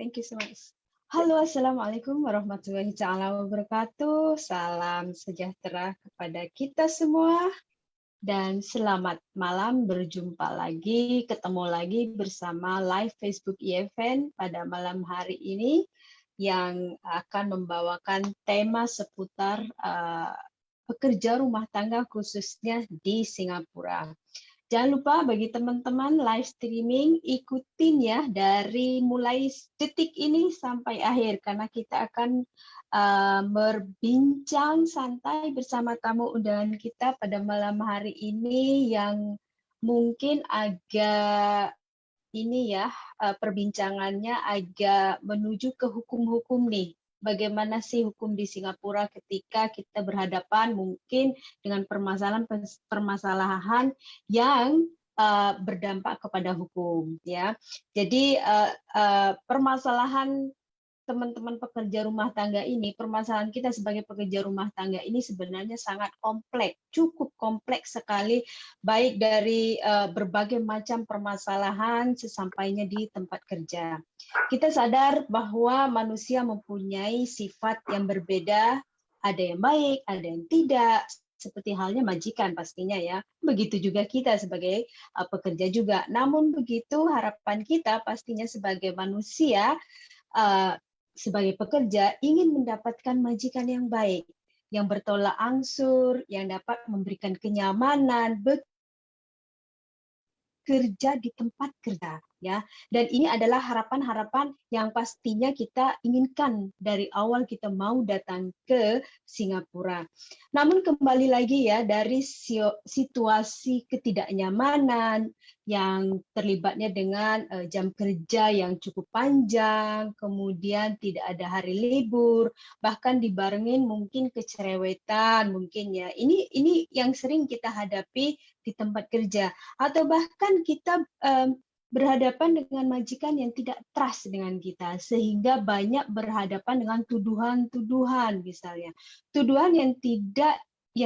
Thank you so much. Halo, Assalamualaikum warahmatullahi taala wabarakatuh. Salam sejahtera kepada kita semua dan selamat malam, berjumpa lagi, ketemu lagi bersama live Facebook event pada malam hari ini yang akan membawakan tema seputar pekerja rumah tangga khususnya di Singapura. Jangan lupa bagi teman-teman live streaming, ikutin ya dari mulai detik ini sampai akhir karena kita akan berbincang santai bersama tamu undangan kita pada malam hari ini yang mungkin agak ini ya, perbincangannya agak menuju ke hukum-hukum nih. Bagaimana sih hukum di Singapura ketika kita berhadapan mungkin dengan permasalahan yang berdampak kepada hukum ya. Jadi permasalahan teman-teman pekerja rumah tangga ini, permasalahan kita sebagai pekerja rumah tangga ini sebenarnya sangat kompleks, cukup kompleks sekali, baik dari berbagai macam permasalahan sesampainya di tempat kerja. Kita sadar bahwa manusia mempunyai sifat yang berbeda, ada yang baik, ada yang tidak, seperti halnya majikan pastinya ya. Begitu juga kita sebagai pekerja juga. Namun begitu harapan kita pastinya sebagai manusia, sebagai pekerja ingin mendapatkan majikan yang baik, yang bertolak ansur, yang dapat memberikan kenyamanan, bekerja di tempat kerja ya. Dan ini adalah harapan-harapan yang pastinya kita inginkan dari awal kita mau datang ke Singapura. Namun kembali lagi ya, dari situasi ketidaknyamanan yang terlibatnya dengan jam kerja yang cukup panjang, kemudian tidak ada hari libur, bahkan dibarengin mungkin kecerewetan mungkin ya. Ini yang sering kita hadapi di tempat kerja, atau bahkan kita berhadapan dengan majikan yang tidak trust dengan kita, sehingga banyak berhadapan dengan tuduhan-tuduhan misalnya. Tuduhan yang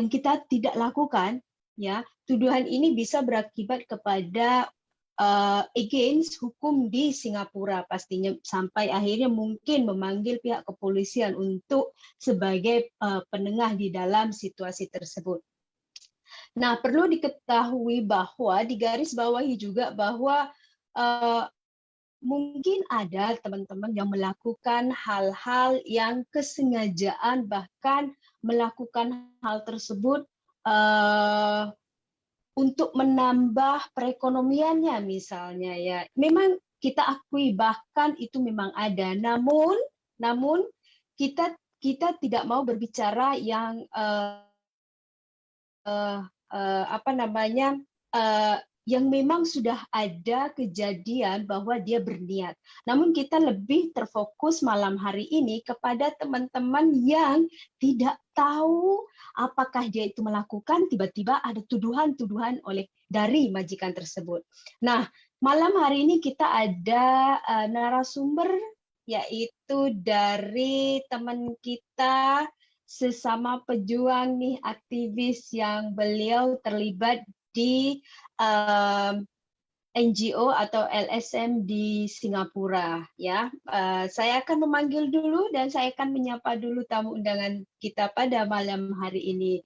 kita tidak lakukan, ya. Tuduhan ini bisa berakibat kepada against hukum di Singapura pastinya, sampai akhirnya mungkin memanggil pihak kepolisian untuk sebagai penengah di dalam situasi tersebut. Nah, perlu diketahui bahwa digarisbawahi juga bahwa mungkin ada teman-teman yang melakukan hal-hal yang kesengajaan, bahkan melakukan hal tersebut untuk menambah perekonomiannya misalnya ya. Memang kita akui bahkan itu memang ada. Namun kita tidak mau berbicara yang yang memang sudah ada kejadian bahwa dia berniat. Namun kita lebih terfokus malam hari ini kepada teman-teman yang tidak tahu apakah dia itu melakukan, tiba-tiba ada tuduhan-tuduhan dari majikan tersebut. Nah, malam hari ini kita ada narasumber, yaitu dari teman kita sesama pejuang nih, aktivis yang beliau terlibat di NGO atau LSM di Singapura ya. Saya akan memanggil dulu dan saya akan menyapa dulu tamu undangan kita pada malam hari ini.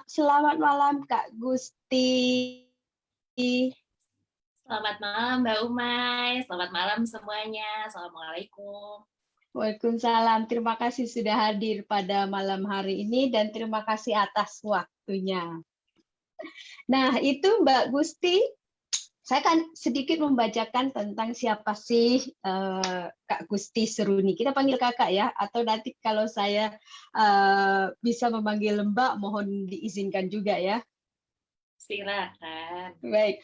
Selamat malam Kak Gusti. Selamat malam Mbak Umay, selamat malam semuanya, Assalamualaikum. Waalaikumsalam, terima kasih sudah hadir pada malam hari ini dan terima kasih atas waktunya. Nah, itu Mbak Gusti, saya akan sedikit membacakan tentang siapa sih Kak Gusti Seruni. Kita panggil kakak ya, atau nanti kalau saya bisa memanggil Mbak, mohon diizinkan juga ya. Silakan. Baik.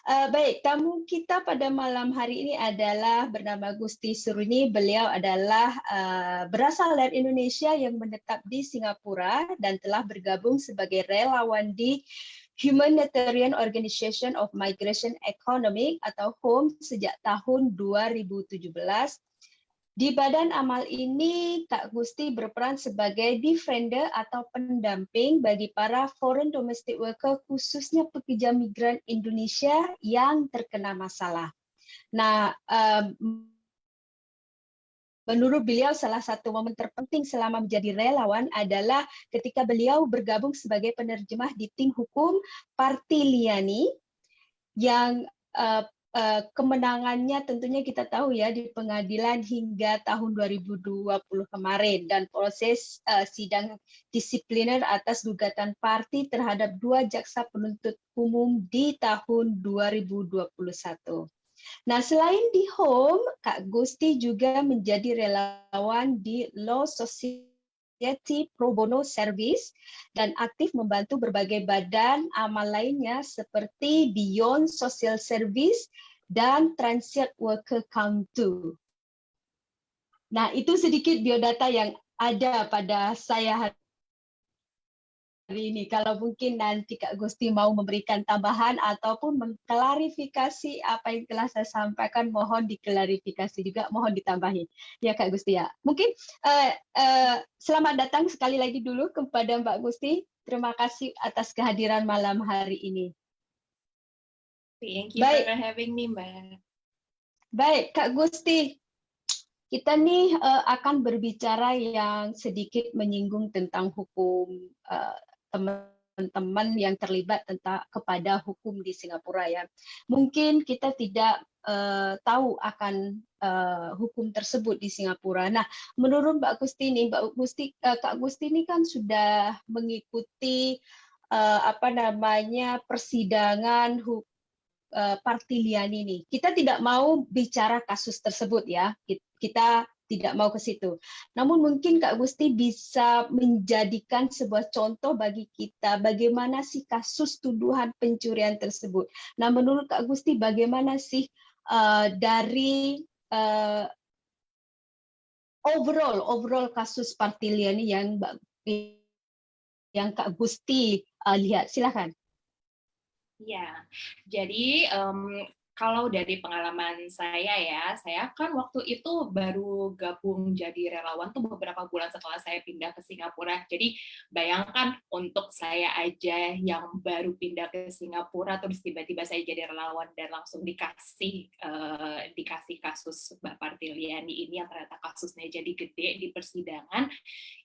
Baik, tamu kita pada malam hari ini adalah bernama Gusti Seruni. Beliau adalah berasal dari Indonesia yang menetap di Singapura dan telah bergabung sebagai relawan di Humanitarian Organization of Migration Economic atau HOME sejak tahun 2017. Di badan amal ini, Kak Gusti berperan sebagai defender atau pendamping bagi para foreign domestic worker, khususnya pekerja migran Indonesia yang terkena masalah. Nah, menurut beliau salah satu momen terpenting selama menjadi relawan adalah ketika beliau bergabung sebagai penerjemah di tim hukum Partiliani yang kemenangannya tentunya kita tahu ya di pengadilan hingga tahun 2020 kemarin, dan proses sidang disipliner atas gugatan parti terhadap 2 jaksa penuntut umum di tahun 2021. Nah, selain di Home, Kak Gusti juga menjadi relawan di Law Society Pro Bono Service dan aktif membantu berbagai badan amal lainnya seperti Beyond Social Service dan Transit Worker Council. Nah, itu sedikit biodata yang ada pada saya hari ini. Kalau mungkin nanti Kak Gusti mau memberikan tambahan ataupun mengklarifikasi apa yang telah saya sampaikan, mohon diklarifikasi juga, mohon ditambahin. Ya Kak Gusti ya. Mungkin selamat datang sekali lagi dulu kepada Mbak Gusti. Terima kasih atas kehadiran malam hari ini. Thank you for having me, Mbak. Baik, Kak Gusti. Kita nih akan berbicara yang sedikit menyinggung tentang hukum teman-teman yang terlibat kepada hukum di Singapura ya. Mungkin kita tidak tahu akan hukum tersebut di Singapura. Nah, menurut Mbak Gusti nih, Kak Gusti ini kan sudah mengikuti persidangan Partiliani nih. Kita tidak mau bicara kasus tersebut ya. Kita tidak mau ke situ. Namun mungkin Kak Gusti bisa menjadikan sebuah contoh bagi kita bagaimana sih kasus tuduhan pencurian tersebut. Nah, menurut Kak Gusti bagaimana sih dari overall kasus Partiliani yang Kak Gusti lihat? Silakan. Ya, jadi kalau dari pengalaman saya kan waktu itu baru gabung jadi relawan tuh beberapa bulan setelah saya pindah ke Singapura. Jadi bayangkan untuk saya aja yang baru pindah ke Singapura terus tiba-tiba saya jadi relawan dan langsung dikasih kasus Mbak Partiliani ini yang ternyata kasusnya jadi gede di persidangan,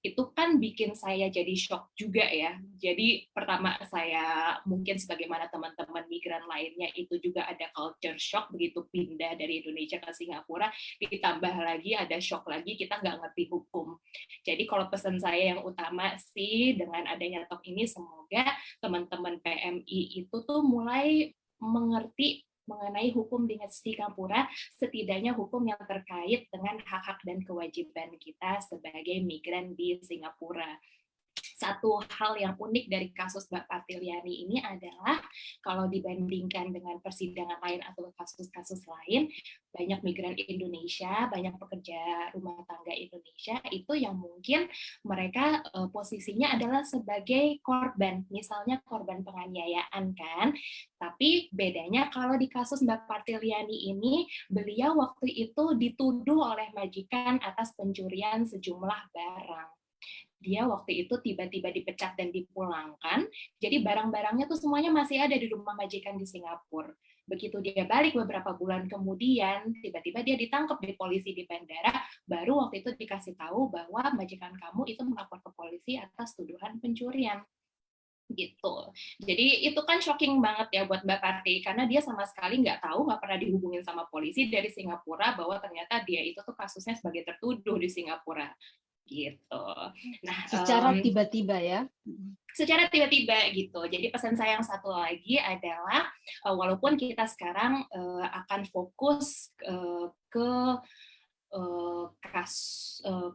itu kan bikin saya jadi shock juga ya. Jadi pertama saya mungkin sebagaimana teman-teman migran lainnya itu juga ada culture shock begitu pindah dari Indonesia ke Singapura, ditambah lagi ada shock lagi kita nggak ngerti hukum. Jadi kalau pesan saya yang utama sih dengan adanya talk ini, semoga teman-teman PMI itu tuh mulai mengerti mengenai hukum di Singapura, setidaknya hukum yang terkait dengan hak-hak dan kewajiban kita sebagai migran di Singapura. Satu hal yang unik dari kasus Mbak Partiliani ini adalah kalau dibandingkan dengan persidangan lain atau kasus-kasus lain, banyak migran Indonesia, banyak pekerja rumah tangga Indonesia itu yang mungkin mereka posisinya adalah sebagai korban, misalnya korban penganiayaan kan. Tapi bedanya kalau di kasus Mbak Partiliani ini, beliau waktu itu dituduh oleh majikan atas pencurian sejumlah barang. Dia waktu itu tiba-tiba dipecat dan dipulangkan, jadi barang-barangnya tuh semuanya masih ada di rumah majikan di Singapura. Begitu dia balik beberapa bulan kemudian, tiba-tiba dia ditangkap di polisi di bandara, baru waktu itu dikasih tahu bahwa majikan kamu itu melapor ke polisi atas tuduhan pencurian. Gitu. Jadi itu kan shocking banget ya buat Mbak Parti, karena dia sama sekali nggak tahu, nggak pernah dihubungin sama polisi dari Singapura bahwa ternyata dia itu tuh kasusnya sebagai tertuduh di Singapura. Gitu. Nah, secara tiba-tiba ya. Secara tiba-tiba gitu. Jadi pesan saya yang satu lagi adalah walaupun kita sekarang akan fokus ke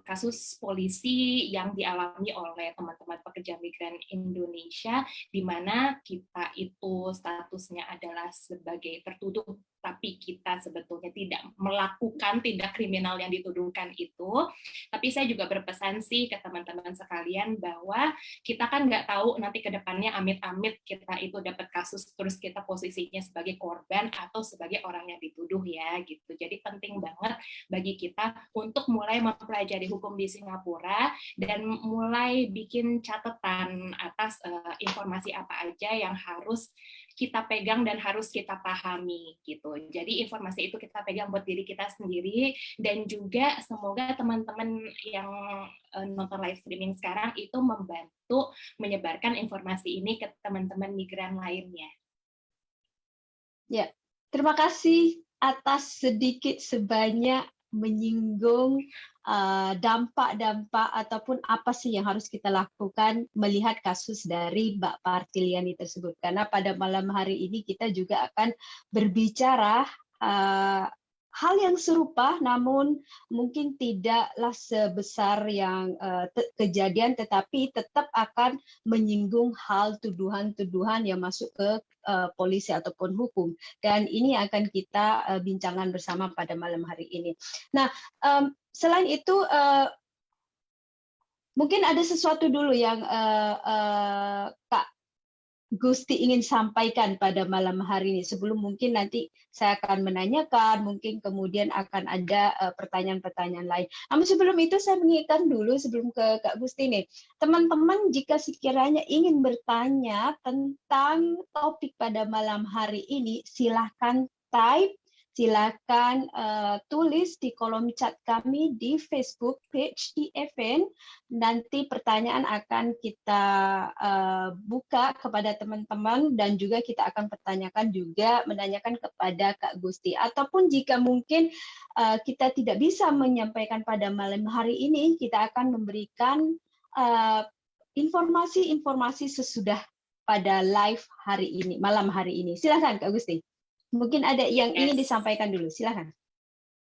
kasus polisi yang dialami oleh teman-teman pekerja migran Indonesia, di mana kita itu statusnya adalah sebagai tertuduh, tapi kita sebetulnya tidak melakukan tindak kriminal yang dituduhkan itu. Tapi saya juga berpesan sih ke teman-teman sekalian bahwa kita kan nggak tahu nanti ke depannya amit-amit kita itu dapat kasus terus kita posisinya sebagai korban atau sebagai orang yang dituduh ya gitu. Jadi penting banget bagi kita untuk mulai mempelajari hukum di Singapura dan mulai bikin catatan atas informasi apa aja yang harus kita pegang dan harus kita pahami gitu. Jadi informasi itu kita pegang buat diri kita sendiri, dan juga semoga teman-teman yang nonton live streaming sekarang itu membantu menyebarkan informasi ini ke teman-teman migran lainnya. Ya, terima kasih atas sedikit sebanyak menyinggung dampak-dampak ataupun apa sih yang harus kita lakukan melihat kasus dari Mbak Partiliani tersebut. Karena pada malam hari ini kita juga akan berbicara hal yang serupa, namun mungkin tidaklah sebesar yang kejadian, tetapi tetap akan menyinggung hal tuduhan-tuduhan yang masuk ke polisi ataupun hukum. Dan ini akan kita bincangkan bersama pada malam hari ini. Nah, selain itu, mungkin ada sesuatu dulu yang Kak Gusti ingin sampaikan pada malam hari ini. Sebelum mungkin nanti saya akan menanyakan, mungkin kemudian akan ada pertanyaan-pertanyaan lain. Namun sebelum itu saya mengingatkan dulu sebelum ke Kak Gusti nih, teman-teman jika sekiranya ingin bertanya tentang topik pada malam hari ini, silahkan type. Silakan tulis di kolom chat kami di Facebook page IFN. Nanti pertanyaan akan kita buka kepada teman-teman dan juga kita akan menanyakan kepada Kak Gusti. Ataupun jika mungkin kita tidak bisa menyampaikan pada malam hari ini, kita akan memberikan informasi-informasi sesudah pada live hari ini, malam hari ini. Silakan Kak Gusti. Mungkin ada yang ingin disampaikan dulu, silakan.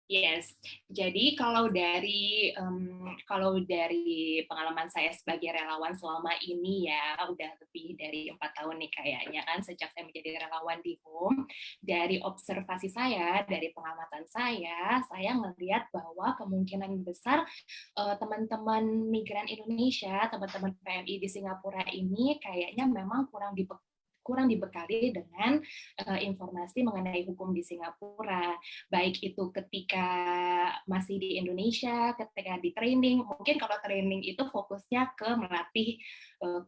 Yes, jadi kalau dari pengalaman saya sebagai relawan selama ini ya, udah lebih dari 4 tahun nih kayaknya kan sejak saya menjadi relawan di HOME. Dari observasi saya, dari pengamatan saya melihat bahwa kemungkinan besar teman-teman migran Indonesia, teman-teman PMI di Singapura ini kayaknya memang kurang dibekali dengan informasi mengenai hukum di Singapura, baik itu ketika masih di Indonesia, ketika di training. Mungkin kalau training itu fokusnya ke melatih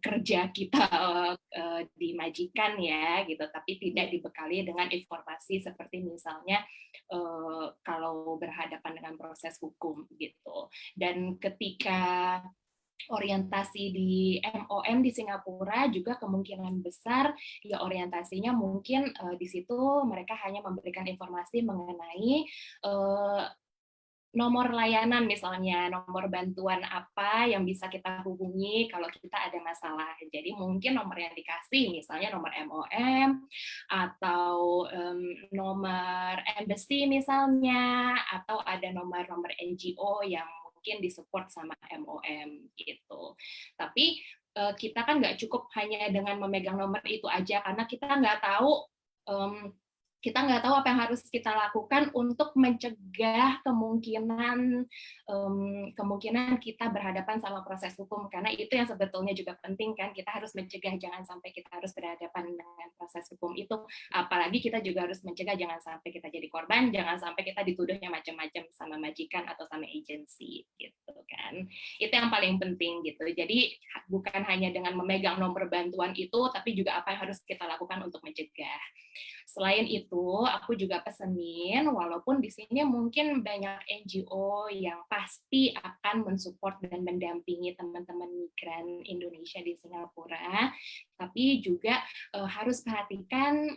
kerja kita di majikan ya, gitu, tapi tidak dibekali dengan informasi seperti misalnya kalau berhadapan dengan proses hukum gitu. Dan ketika orientasi di MOM di Singapura juga kemungkinan besar ya orientasinya mungkin di situ mereka hanya memberikan informasi mengenai nomor layanan, misalnya nomor bantuan apa yang bisa kita hubungi kalau kita ada masalah. Jadi mungkin nomor yang dikasih misalnya nomor MOM atau nomor embassy misalnya, atau ada nomor-nomor NGO yang mungkin disupport sama MOM gitu. Tapi kita kan nggak cukup hanya dengan memegang nomor itu aja, karena kita nggak tahu apa yang harus kita lakukan untuk mencegah kemungkinan kita berhadapan sama proses hukum, karena itu yang sebetulnya juga penting kan, kita harus mencegah jangan sampai kita harus berhadapan dengan proses hukum itu, apalagi kita juga harus mencegah jangan sampai kita jadi korban, jangan sampai kita dituduhnya macam-macam sama majikan atau sama agensi gitu kan. Itu yang paling penting gitu. Jadi bukan hanya dengan memegang nomor bantuan itu, tapi juga apa yang harus kita lakukan untuk mencegah. Selain itu, aku juga pesenin, walaupun di sini mungkin banyak NGO yang pasti akan mensupport dan mendampingi teman-teman migran Indonesia di Singapura, tapi juga harus perhatikan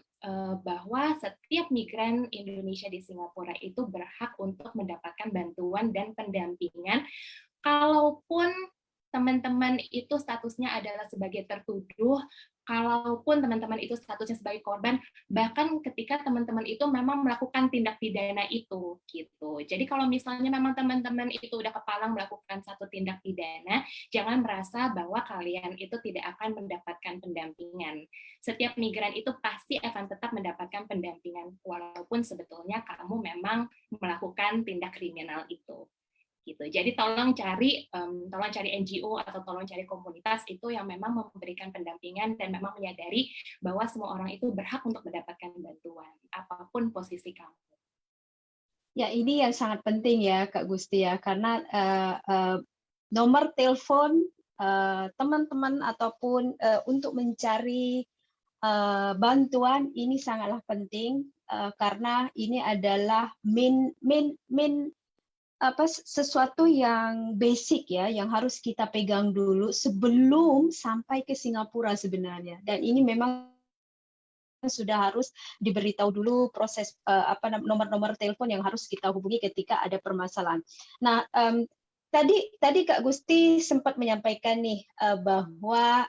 bahwa setiap migran Indonesia di Singapura itu berhak untuk mendapatkan bantuan dan pendampingan, kalaupun teman-teman itu statusnya adalah sebagai tertuduh, kalaupun teman-teman itu statusnya sebagai korban, bahkan ketika teman-teman itu memang melakukan tindak pidana itu gitu. Jadi kalau misalnya memang teman-teman itu udah kepalang melakukan satu tindak pidana, jangan merasa bahwa kalian itu tidak akan mendapatkan pendampingan. Setiap migran itu pasti akan tetap mendapatkan pendampingan walaupun sebetulnya kamu memang melakukan tindak kriminal itu. Gitu. Jadi tolong cari NGO atau tolong cari komunitas itu yang memang memberikan pendampingan dan memang menyadari bahwa semua orang itu berhak untuk mendapatkan bantuan apapun posisi kamu. Ya, ini yang sangat penting ya Kak Gusti ya, karena nomor telepon teman-teman ataupun untuk mencari bantuan ini sangatlah penting karena ini adalah sesuatu yang basic ya, yang harus kita pegang dulu sebelum sampai ke Singapura sebenarnya. Dan ini memang sudah harus diberitahu dulu proses nomor-nomor telepon yang harus kita hubungi ketika ada permasalahan. Nah, tadi Kak Gusti sempat menyampaikan nih bahwa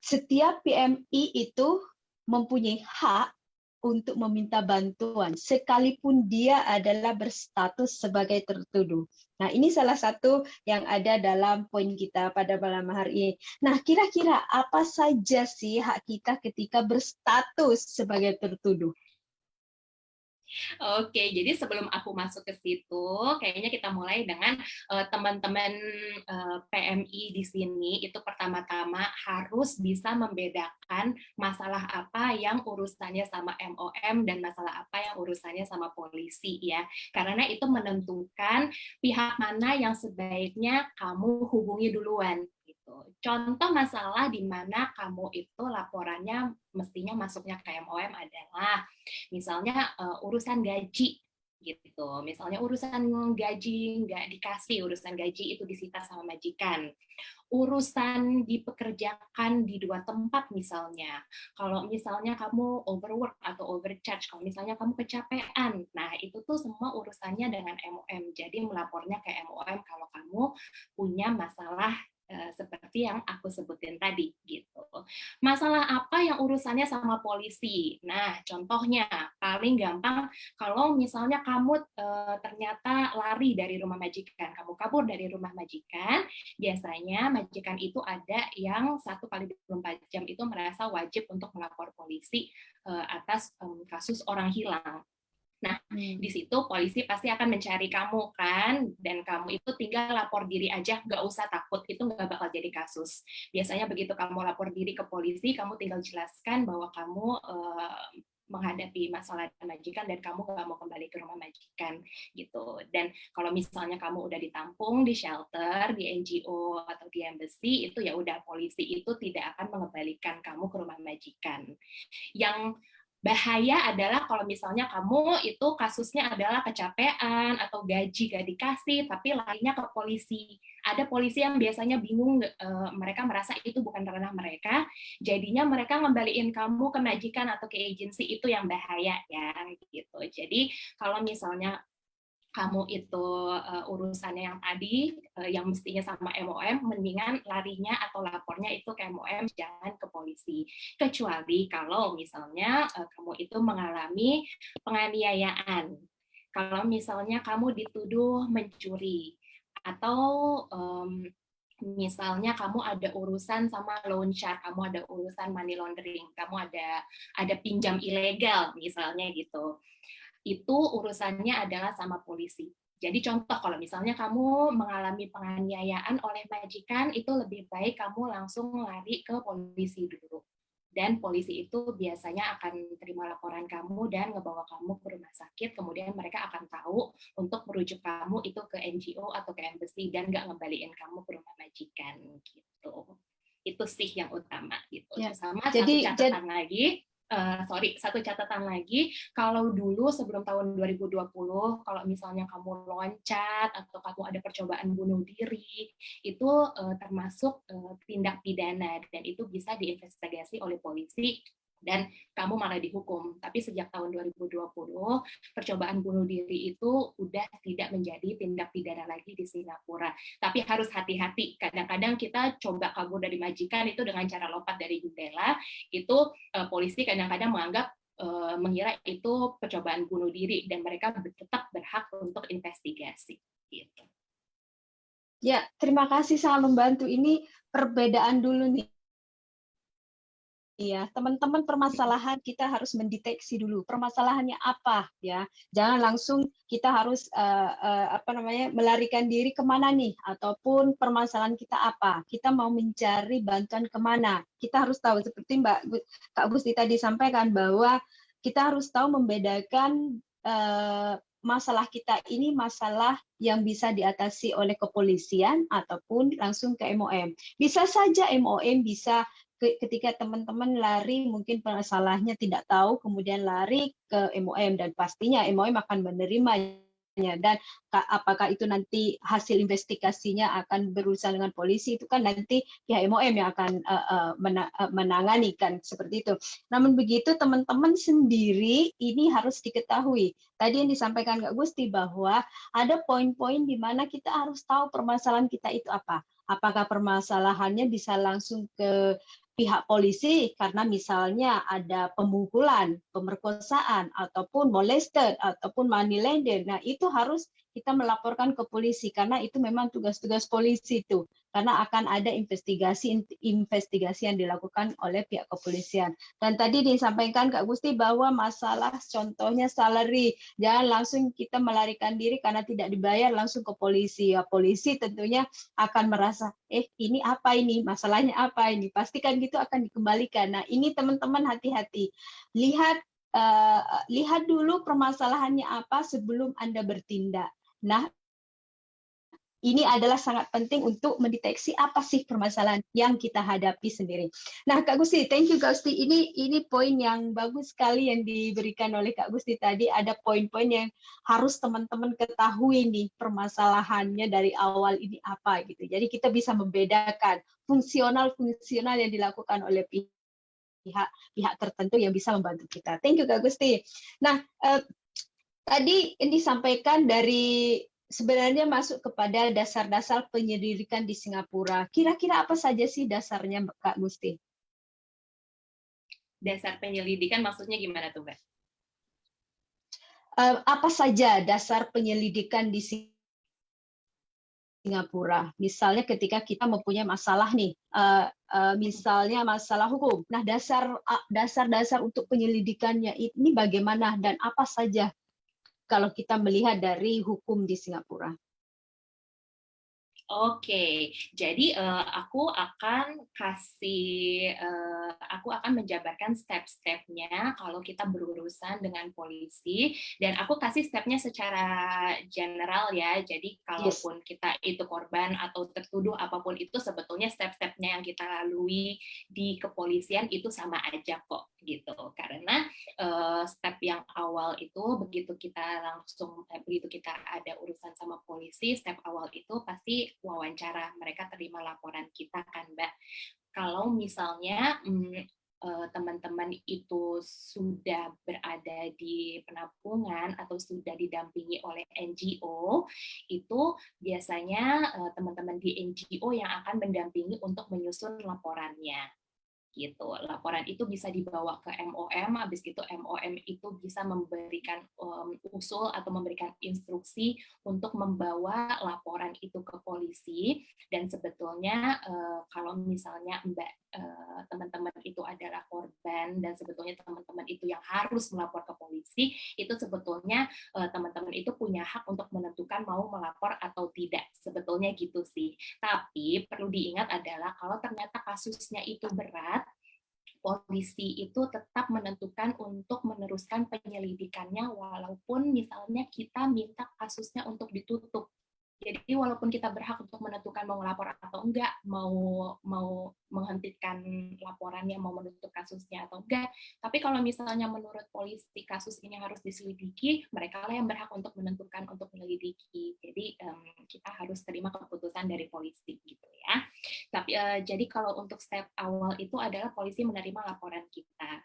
setiap PMI itu mempunyai hak untuk meminta bantuan, sekalipun dia adalah berstatus sebagai tertuduh. Nah, ini salah satu yang ada dalam poin kita pada malam hari ini. Nah, kira-kira apa saja sih hak kita ketika berstatus sebagai tertuduh? Oke, jadi sebelum aku masuk ke situ, kayaknya kita mulai dengan teman-teman PMI di sini itu pertama-tama harus bisa membedakan masalah apa yang urusannya sama MOM dan masalah apa yang urusannya sama polisi ya. Karena itu menentukan pihak mana yang sebaiknya kamu hubungi duluan. Contoh masalah di mana kamu itu laporannya mestinya masuknya ke MOM adalah misalnya urusan gaji gitu. Misalnya urusan gaji nggak dikasih, urusan gaji itu disita sama majikan. Urusan dipekerjakan di dua tempat misalnya. Kalau misalnya kamu overwork atau overcharge, kalau misalnya kamu kecapean, nah itu tuh semua urusannya dengan MOM. Jadi melapornya ke MOM kalau kamu punya masalah seperti yang aku sebutin tadi gitu. Masalah apa yang urusannya sama polisi? Nah, contohnya paling gampang kalau misalnya kamu ternyata lari dari rumah majikan, kamu kabur dari rumah majikan, biasanya majikan itu ada yang 1x24 jam itu merasa wajib untuk melapor polisi atas kasus orang hilang. Nah, di situ polisi pasti akan mencari kamu kan, dan kamu itu tinggal lapor diri aja, nggak usah takut, itu nggak bakal jadi kasus. Biasanya begitu kamu lapor diri ke polisi, kamu tinggal jelaskan bahwa kamu menghadapi masalah majikan dan kamu nggak mau kembali ke rumah majikan gitu. Dan kalau misalnya kamu udah ditampung di shelter, di NGO atau di embassy, itu ya udah polisi itu tidak akan mengembalikan kamu ke rumah majikan. Yang bahaya adalah kalau misalnya kamu itu kasusnya adalah kecapean atau gaji gak dikasih tapi larinya ke polisi. Ada polisi yang biasanya bingung, mereka merasa itu bukan ranah mereka, jadinya mereka ngembaliin kamu ke majikan atau ke agensi, itu yang bahaya ya gitu. Jadi kalau misalnya kamu itu urusannya yang tadi yang mestinya sama MOM, mendingan larinya atau lapornya itu ke MOM, jangan ke polisi. Kecuali kalau misalnya kamu itu mengalami penganiayaan. Kalau misalnya kamu dituduh mencuri atau misalnya kamu ada urusan sama loan shark, kamu ada urusan money laundering, kamu ada pinjam ilegal misalnya gitu, itu urusannya adalah sama polisi. Jadi contoh kalau misalnya kamu mengalami penganiayaan oleh majikan, itu lebih baik kamu langsung lari ke polisi dulu. Dan polisi itu biasanya akan terima laporan kamu dan ngebawa kamu ke rumah sakit, kemudian mereka akan tahu untuk merujuk kamu itu ke NGO atau ke embassy dan nggak ngembaliin kamu ke rumah majikan gitu. Itu sih yang utama gitu. Ya. Sama satu catatan lagi, satu catatan lagi, kalau dulu sebelum tahun 2020, kalau misalnya kamu loncat atau kamu ada percobaan bunuh diri, itu termasuk tindak pidana dan itu bisa diinvestigasi oleh polisi dan kamu malah dihukum. Tapi sejak tahun 2020, percobaan bunuh diri itu udah tidak menjadi tindak pidana lagi di Singapura. Tapi harus hati-hati. Kadang-kadang kita coba kabur dari majikan itu dengan cara lompat dari jendela, itu polisi kadang-kadang mengira itu percobaan bunuh diri dan mereka tetap berhak untuk investigasi. Gitu. Ya, terima kasih, sangat membantu. Ini perbedaan dulu nih. Iya, teman-teman, permasalahan kita harus mendeteksi dulu permasalahannya apa ya. Jangan langsung kita harus melarikan diri kemana nih, ataupun permasalahan kita apa. Kita mau mencari bantuan kemana. Kita harus tahu seperti Kak Gusti tadi sampaikan bahwa kita harus tahu membedakan masalah kita ini masalah yang bisa diatasi oleh kepolisian ataupun langsung ke MOM. Bisa saja MOM bisa ketika teman-teman lari, mungkin masalahnya tidak tahu, kemudian lari ke MOM, dan pastinya MOM akan menerimanya. Dan apakah itu nanti hasil investigasinya akan berurusan dengan polisi, itu kan nanti pihak MOM yang akan menangani, kan seperti itu. Namun begitu, teman-teman sendiri ini harus diketahui. Tadi yang disampaikan Kak Gusti bahwa ada poin-poin di mana kita harus tahu permasalahan kita itu apa. Apakah permasalahannya bisa langsung ke pihak polisi karena misalnya ada pemukulan, pemerkosaan, ataupun molested, ataupun money lender. Nah, itu harus kita melaporkan ke polisi karena itu memang tugas-tugas polisi itu. Karena akan ada investigasi yang dilakukan oleh pihak kepolisian. Dan tadi disampaikan Kak Gusti bahwa masalah contohnya salary, jangan langsung kita melarikan diri karena tidak dibayar langsung ke polisi. Ya, polisi tentunya akan merasa, ini apa ini, masalahnya apa ini, pastikan gitu akan dikembalikan. Nah, ini teman-teman hati-hati, lihat dulu permasalahannya apa sebelum Anda bertindak. Nah, ini adalah sangat penting untuk mendeteksi apa sih permasalahan yang kita hadapi sendiri. Nah, Kak Gusti, thank you Kak Gusti. Ini poin yang bagus sekali yang diberikan oleh Kak Gusti tadi. Ada poin-poin yang harus teman-teman ketahui nih permasalahannya dari awal ini apa gitu. Jadi kita bisa membedakan fungsional yang dilakukan oleh pihak tertentu yang bisa membantu kita. Thank you Kak Gusti. Nah, tadi yang disampaikan dari sebenarnya masuk kepada dasar-dasar penyelidikan di Singapura. Kira-kira apa saja sih dasarnya, Kak Gusti? Dasar penyelidikan maksudnya gimana tuh, Mbak? Apa saja dasar penyelidikan di Singapura? Misalnya ketika kita mempunyai masalah nih, misalnya masalah hukum. Nah, dasar-dasar untuk penyelidikannya ini bagaimana dan apa saja kalau kita melihat dari hukum di Singapura? Oke, jadi aku akan menjabarkan step-stepnya kalau kita berurusan dengan polisi, dan aku kasih stepnya secara general ya. Jadi kalaupun kita itu korban atau tertuduh apapun itu, sebetulnya step-stepnya yang kita lalui di kepolisian itu sama aja kok gitu. Karena step yang awal itu begitu kita ada urusan sama polisi, step awal itu pasti wawancara, mereka terima laporan kita kan Mbak. Kalau misalnya teman-teman itu sudah berada di penampungan atau sudah didampingi oleh NGO, itu biasanya teman-teman di NGO yang akan mendampingi untuk menyusun laporannya. Gitu. Laporan itu bisa dibawa ke MOM, habis itu MOM itu bisa memberikan usul atau memberikan instruksi untuk membawa laporan itu ke polisi. Dan sebetulnya kalau misalnya teman-teman itu adalah korban dan sebetulnya teman-teman itu yang harus melapor ke polisi, itu sebetulnya teman-teman itu punya hak untuk menentukan mau melapor atau tidak. Sebetulnya gitu sih. Tapi perlu diingat adalah kalau ternyata kasusnya itu berat, polisi itu tetap menentukan untuk meneruskan penyelidikannya walaupun misalnya kita minta kasusnya untuk ditutup. Jadi walaupun kita berhak untuk menentukan mau melapor atau enggak, mau menghentikan laporannya, mau menutup kasusnya atau enggak, tapi kalau misalnya menurut polisi kasus ini harus diselidiki, mereka lah yang berhak untuk menentukan untuk menyelidiki. Jadi kita harus terima keputusan dari polisi gitu ya. Tapi jadi kalau untuk step awal itu adalah polisi menerima laporan kita.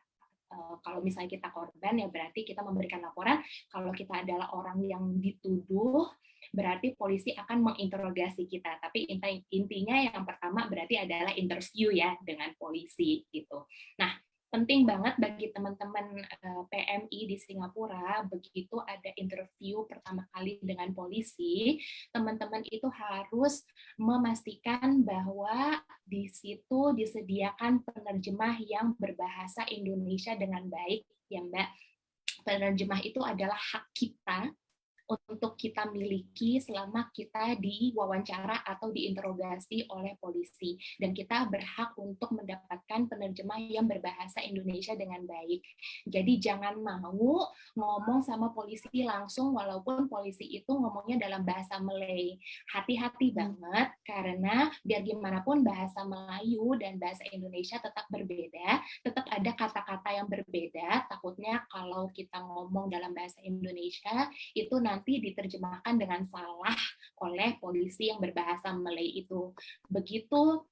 Kalau misalnya kita korban ya berarti kita memberikan laporan. Kalau kita adalah orang yang dituduh, berarti polisi akan menginterogasi kita. Tapi intinya yang pertama berarti adalah interview ya dengan polisi gitu. Nah, penting banget bagi teman-teman PMI di Singapura, begitu ada interview pertama kali dengan polisi, teman-teman itu harus memastikan bahwa di situ disediakan penerjemah yang berbahasa Indonesia dengan baik, ya Mbak. Penerjemah itu adalah hak kita untuk kita miliki selama kita diwawancara atau diinterogasi oleh polisi. Dan kita berhak untuk mendapatkan penerjemah yang berbahasa Indonesia dengan baik. Jadi jangan mau ngomong sama polisi langsung walaupun polisi itu ngomongnya dalam bahasa Malay. Hati-hati banget karena biar gimana pun bahasa Melayu dan bahasa Indonesia tetap berbeda, tetap ada kata-kata yang berbeda. Takutnya kalau kita ngomong dalam bahasa Indonesia itu nanti diterjemahkan dengan salah oleh polisi yang berbahasa Malay itu. Begitu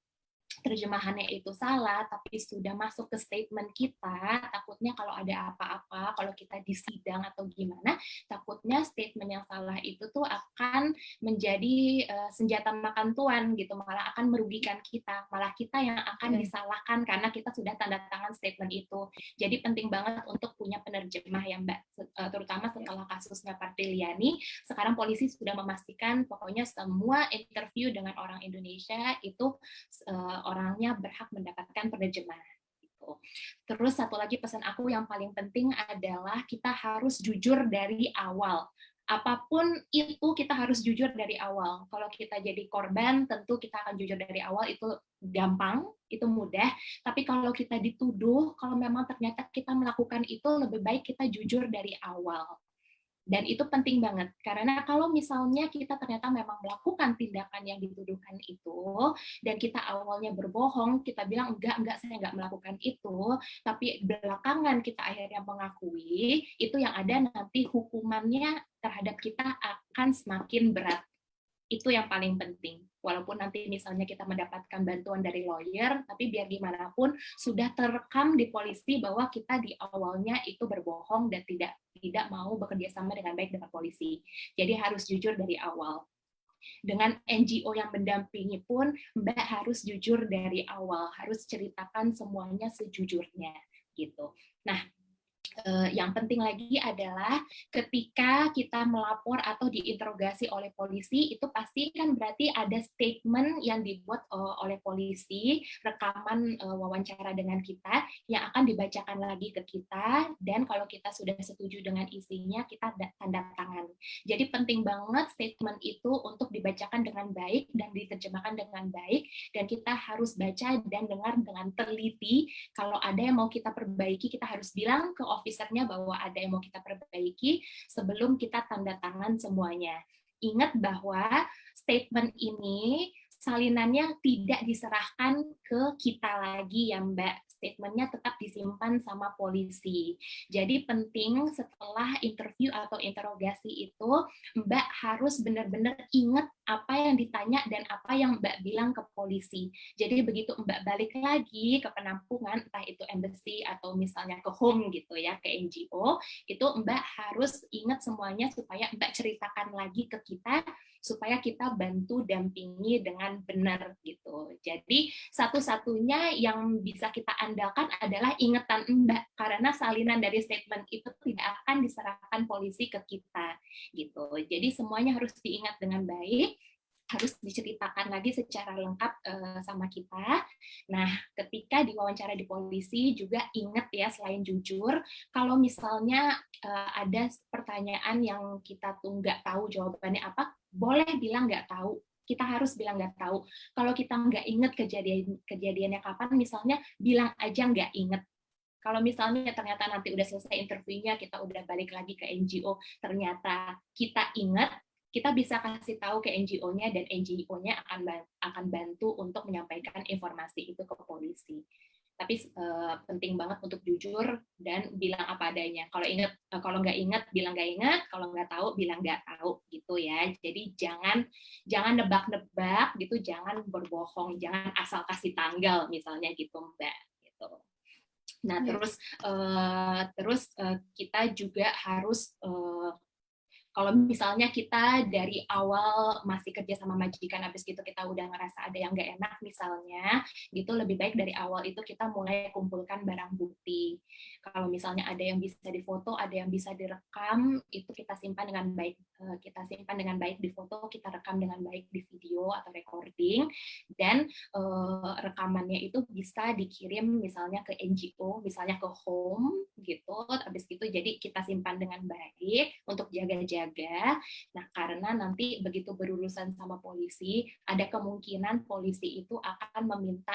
terjemahannya itu salah, tapi sudah masuk ke statement kita, takutnya kalau ada apa-apa, kalau kita disidang atau gimana, takutnya statement yang salah itu tuh akan menjadi senjata makan tuan gitu, malah akan merugikan kita, malah kita yang akan disalahkan karena kita sudah tanda tangan statement itu. Jadi penting banget untuk punya penerjemah ya Mbak, terutama setelah kasusnya Partiliani, sekarang polisi sudah memastikan pokoknya semua interview dengan orang Indonesia itu orangnya berhak mendapatkan penerjemah. Gitu. Terus satu lagi pesan aku yang paling penting adalah kita harus jujur dari awal. Apapun itu kita harus jujur dari awal. Kalau kita jadi korban, tentu kita akan jujur dari awal, itu gampang, itu mudah. Tapi kalau kita dituduh, kalau memang ternyata kita melakukan itu, lebih baik kita jujur dari awal. Dan itu penting banget, karena kalau misalnya kita ternyata memang melakukan tindakan yang dituduhkan itu, dan kita awalnya berbohong, kita bilang, enggak, saya enggak melakukan itu, tapi belakangan kita akhirnya mengakui, itu yang ada nanti hukumannya terhadap kita akan semakin berat. Itu yang paling penting. Walaupun nanti misalnya kita mendapatkan bantuan dari lawyer, tapi biar gimana pun sudah terekam di polisi bahwa kita di awalnya itu berbohong dan tidak mau bekerja sama dengan baik dengan polisi. Jadi harus jujur dari awal. Dengan NGO yang mendampingi pun, Mbak harus jujur dari awal, harus ceritakan semuanya sejujurnya gitu. Nah, yang penting lagi adalah ketika kita melapor atau diinterogasi oleh polisi, itu pasti kan berarti ada statement yang dibuat oleh polisi, rekaman wawancara dengan kita yang akan dibacakan lagi ke kita, dan kalau kita sudah setuju dengan isinya, kita tanda tangan. Jadi penting banget statement itu untuk dibacakan dengan baik dan diterjemahkan dengan baik, dan kita harus baca dan dengar dengan teliti. Kalau ada yang mau kita perbaiki, kita harus bilang ke officernya bahwa ada yang mau kita perbaiki sebelum kita tanda tangan semuanya. Ingat bahwa statement ini salinannya tidak diserahkan ke kita lagi ya Mbak. Statementnya tetap disimpan sama polisi. Jadi penting setelah interview atau interogasi itu, Mbak harus benar-benar ingat apa yang ditanya dan apa yang Mbak bilang ke polisi. Jadi begitu Mbak balik lagi ke penampungan, entah itu embassy atau misalnya ke home gitu ya, ke NGO, itu Mbak harus ingat semuanya supaya Mbak ceritakan lagi ke kita, supaya kita bantu dampingi dengan benar gitu. Jadi satu-satunya yang bisa kita andalkan adalah ingatan Mbak, karena salinan dari statement itu tidak akan diserahkan polisi ke kita gitu. Jadi semuanya harus diingat dengan baik, harus diceritakan lagi secara lengkap sama kita. Nah, ketika diwawancara di polisi juga ingat ya, selain jujur, kalau misalnya ada pertanyaan yang kita tuh nggak tahu jawabannya apa, boleh bilang nggak tahu. Kita harus bilang nggak tahu. Kalau kita nggak ingat kejadiannya kapan, misalnya bilang aja nggak ingat. Kalau misalnya ternyata nanti udah selesai interviewnya, kita udah balik lagi ke NGO, ternyata kita ingat, kita bisa kasih tahu ke NGO-nya dan NGO-nya akan bantu untuk menyampaikan informasi itu ke polisi. Tapi penting banget untuk jujur dan bilang apa adanya. Kalau nggak ingat bilang nggak ingat, kalau nggak tahu bilang nggak tahu gitu ya. Jadi jangan nebak-nebak gitu, jangan berbohong, jangan asal kasih tanggal misalnya gitu Mbak. Gitu. Nah terus kita juga harus kalau misalnya kita dari awal masih kerja sama majikan, habis gitu kita udah ngerasa ada yang nggak enak misalnya, gitu lebih baik dari awal itu kita mulai kumpulkan barang bukti. Kalau misalnya ada yang bisa difoto, ada yang bisa direkam, itu kita simpan dengan baik. Kita simpan dengan baik di foto, kita rekam dengan baik di video. video atau recording, dan rekamannya itu bisa dikirim misalnya ke NGO, misalnya ke home gitu. Habis itu jadi kita simpan dengan baik untuk jaga-jaga. Nah, karena nanti begitu berurusan sama polisi, ada kemungkinan polisi itu akan meminta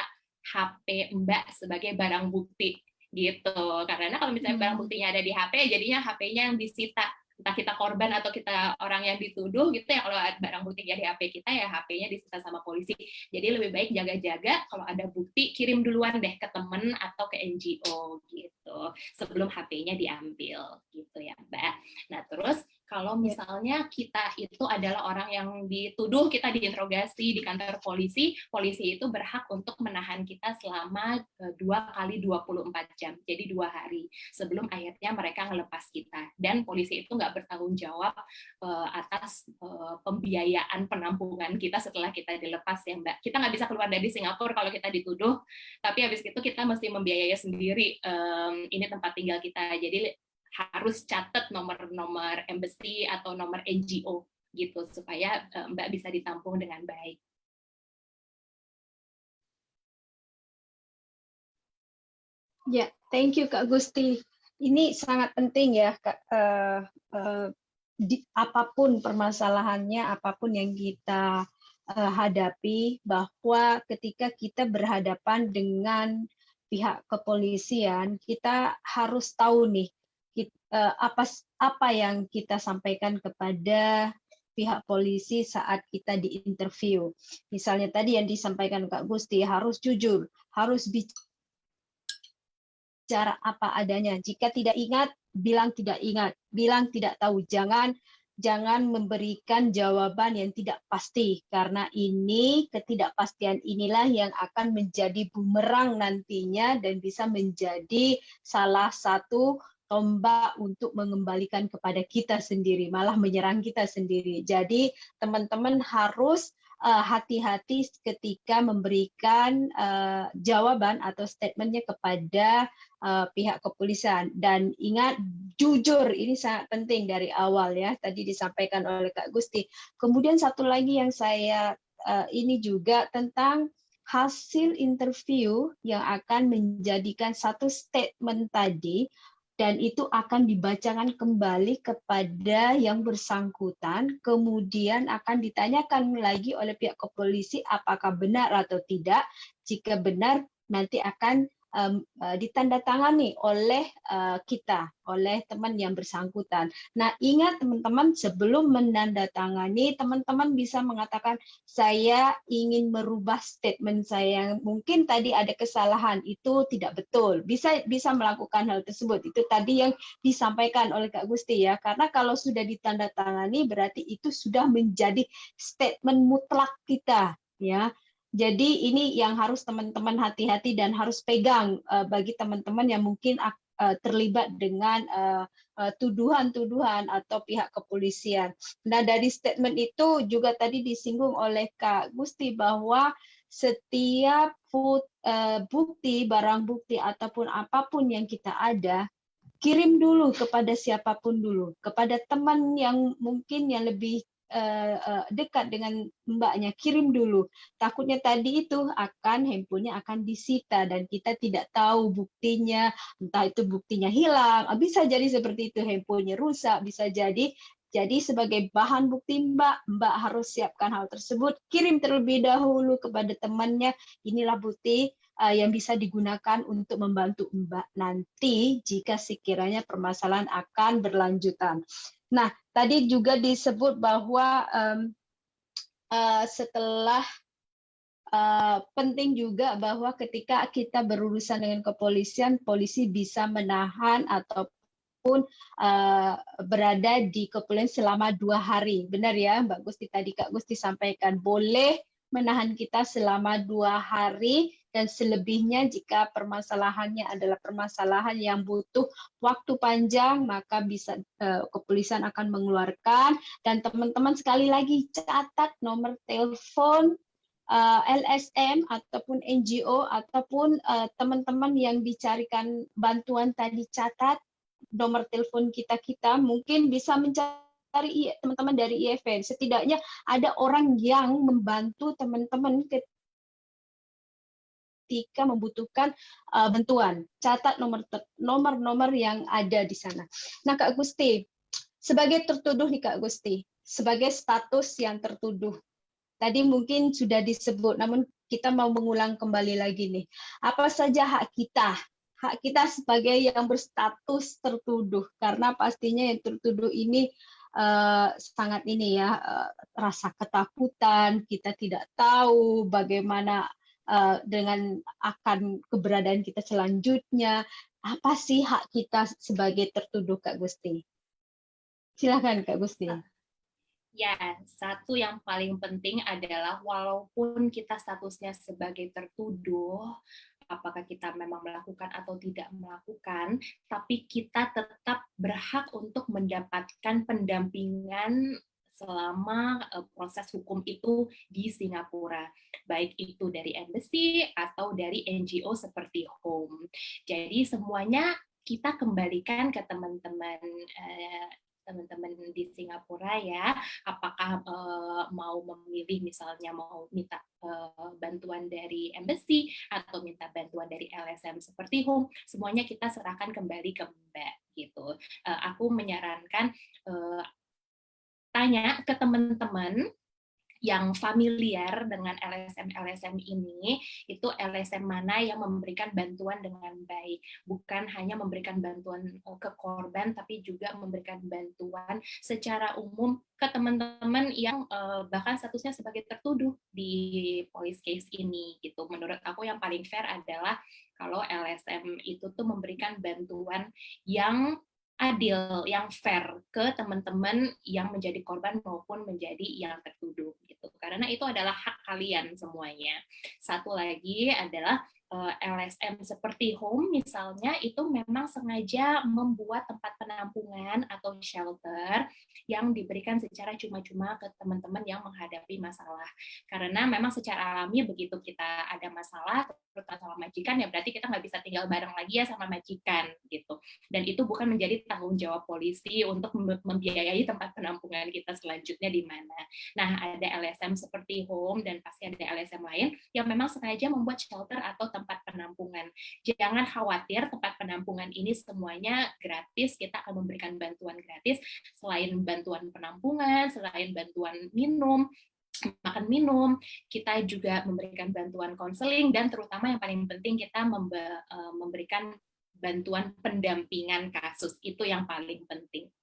HP Mbak sebagai barang bukti gitu. Karena kalau misalnya barang buktinya ada di HP, jadinya HP-nya yang disita, entah kita korban atau kita orang yang dituduh gitu ya. Kalau barang buktinya di HP kita, ya HP-nya disita sama polisi. Jadi lebih baik jaga-jaga, kalau ada bukti kirim duluan deh ke temen atau ke NGO gitu, sebelum HP-nya diambil gitu ya Mbak. Nah terus kalau misalnya kita itu adalah orang yang dituduh, kita diinterogasi di kantor polisi, polisi itu berhak untuk menahan kita selama 2 kali 24 jam, jadi 2 hari sebelum akhirnya mereka ngelepas kita. Dan polisi itu nggak bertanggung jawab atas pembiayaan penampungan kita setelah kita dilepas ya Mbak. Kita nggak bisa keluar dari Singapura kalau kita dituduh, tapi habis itu kita mesti membiayai sendiri ini tempat tinggal kita. Jadi harus catat nomor-nomor embassy atau nomor NGO gitu supaya Mbak bisa ditampung dengan baik. Ya, thank you Kak Gusti. Ini sangat penting ya Kak. Apapun permasalahannya, apapun yang kita hadapi, bahwa ketika kita berhadapan dengan pihak kepolisian, kita harus tahu nih apa yang kita sampaikan kepada pihak polisi saat kita diinterview. Misalnya tadi yang disampaikan Kak Gusti, harus jujur, harus bicara apa adanya. Jika tidak ingat, bilang tidak ingat, bilang tidak tahu. Jangan memberikan jawaban yang tidak pasti, karena ini ketidakpastian inilah yang akan menjadi bumerang nantinya dan bisa menjadi salah satu tombak untuk mengembalikan kepada kita sendiri, malah menyerang kita sendiri. Jadi teman-teman harus hati-hati ketika memberikan jawaban atau statementnya kepada pihak kepolisian. Dan ingat, jujur, ini sangat penting dari awal ya, tadi disampaikan oleh Kak Gusti. Kemudian satu lagi yang saya ini juga tentang hasil interview yang akan menjadikan satu statement tadi, dan itu akan dibacakan kembali kepada yang bersangkutan, kemudian akan ditanyakan lagi oleh pihak kepolisi apakah benar atau tidak. Jika benar, nanti akan ditandatangani oleh kita, oleh teman yang bersangkutan. Nah, ingat teman-teman, sebelum menandatangani, teman-teman bisa mengatakan, saya ingin merubah statement saya, yang mungkin tadi ada kesalahan, itu tidak betul. Bisa melakukan hal tersebut. Itu tadi yang disampaikan oleh Kak Gusti ya. Karena kalau sudah ditandatangani, berarti itu sudah menjadi statement mutlak kita ya. Jadi ini yang harus teman-teman hati-hati dan harus pegang bagi teman-teman yang mungkin terlibat dengan tuduhan-tuduhan atau pihak kepolisian. Nah, dari statement itu juga tadi disinggung oleh Kak Gusti bahwa setiap bukti, barang bukti ataupun apapun yang kita ada, kirim dulu kepada siapapun dulu, kepada teman yang mungkin yang lebih dekat dengan mbaknya, kirim dulu. Takutnya tadi itu handphonenya akan disita dan kita tidak tahu buktinya, entah itu buktinya hilang, bisa jadi seperti itu, handphonenya rusak, bisa jadi. Jadi sebagai bahan bukti Mbak harus siapkan hal tersebut, kirim terlebih dahulu kepada temannya, inilah bukti yang bisa digunakan untuk membantu Mbak nanti jika sekiranya permasalahan akan berlanjutan. Nah, tadi juga disebut bahwa setelah penting juga bahwa ketika kita berurusan dengan kepolisian, polisi bisa menahan ataupun berada di kepolisian selama 2 hari. Benar ya, Mbak Gusti, tadi Kak Gusti sampaikan, boleh menahan kita selama 2 hari, dan selebihnya jika permasalahannya adalah permasalahan yang butuh waktu panjang, maka bisa kepolisian akan mengeluarkan. Dan teman-teman sekali lagi catat nomor telepon LSM ataupun NGO ataupun teman-teman yang dicarikan bantuan tadi, catat nomor telepon kita mungkin bisa mencari dari teman-teman dari IFN, setidaknya ada orang yang membantu teman-teman ketika membutuhkan bantuan. Catat nomor-nomor yang ada di sana. Nah, Kak Gusti, sebagai tertuduh nih Kak Gusti, sebagai status yang tertuduh, tadi mungkin sudah disebut, namun kita mau mengulang kembali lagi nih. Apa saja hak kita? Hak kita sebagai yang berstatus tertuduh, karena pastinya yang tertuduh ini sangat ini ya, rasa ketakutan, kita tidak tahu bagaimana dengan akan keberadaan kita selanjutnya. Apa sih hak kita sebagai tertuduh, Kak Gusti? Silakan Kak Gusti. Ya, satu yang paling penting adalah walaupun kita statusnya sebagai tertuduh, apakah kita memang melakukan atau tidak melakukan, tapi kita tetap berhak untuk mendapatkan pendampingan selama proses hukum itu di Singapura, baik itu dari embassy atau dari NGO seperti Home. Jadi semuanya kita kembalikan ke teman-teman di Singapura ya, apakah mau memilih misalnya mau minta bantuan dari embassy atau minta bantuan dari LSM seperti Home, semuanya kita serahkan kembali ke Mbak gitu. Aku menyarankan tanya ke teman-teman yang familiar dengan LSM ini, itu LSM mana yang memberikan bantuan dengan baik, bukan hanya memberikan bantuan ke korban, tapi juga memberikan bantuan secara umum ke teman-teman yang bahkan statusnya sebagai tertuduh di police case ini gitu. Menurut aku yang paling fair adalah kalau LSM itu tuh memberikan bantuan yang adil, yang fair ke teman-teman yang menjadi korban maupun menjadi yang tertuduh gitu. Karena itu adalah hak kalian semuanya. Satu lagi adalah LSM seperti Home misalnya itu memang sengaja membuat tempat penampungan atau shelter yang diberikan secara cuma-cuma ke teman-teman yang menghadapi masalah. Karena memang secara alami begitu kita ada masalah, terutama sama majikan, ya berarti kita nggak bisa tinggal bareng lagi ya sama majikan gitu. Dan itu bukan menjadi tanggung jawab polisi untuk membiayai tempat penampungan kita selanjutnya di mana. Nah, ada LSM seperti Home dan pasti ada LSM lain yang memang sengaja membuat shelter atau tempat penampungan. Jangan khawatir, tempat penampungan ini semuanya gratis, kita akan memberikan bantuan gratis, selain bantuan penampungan, selain bantuan minum, makan minum, kita juga memberikan bantuan konseling, dan terutama yang paling penting kita memberikan bantuan pendampingan kasus, itu yang paling penting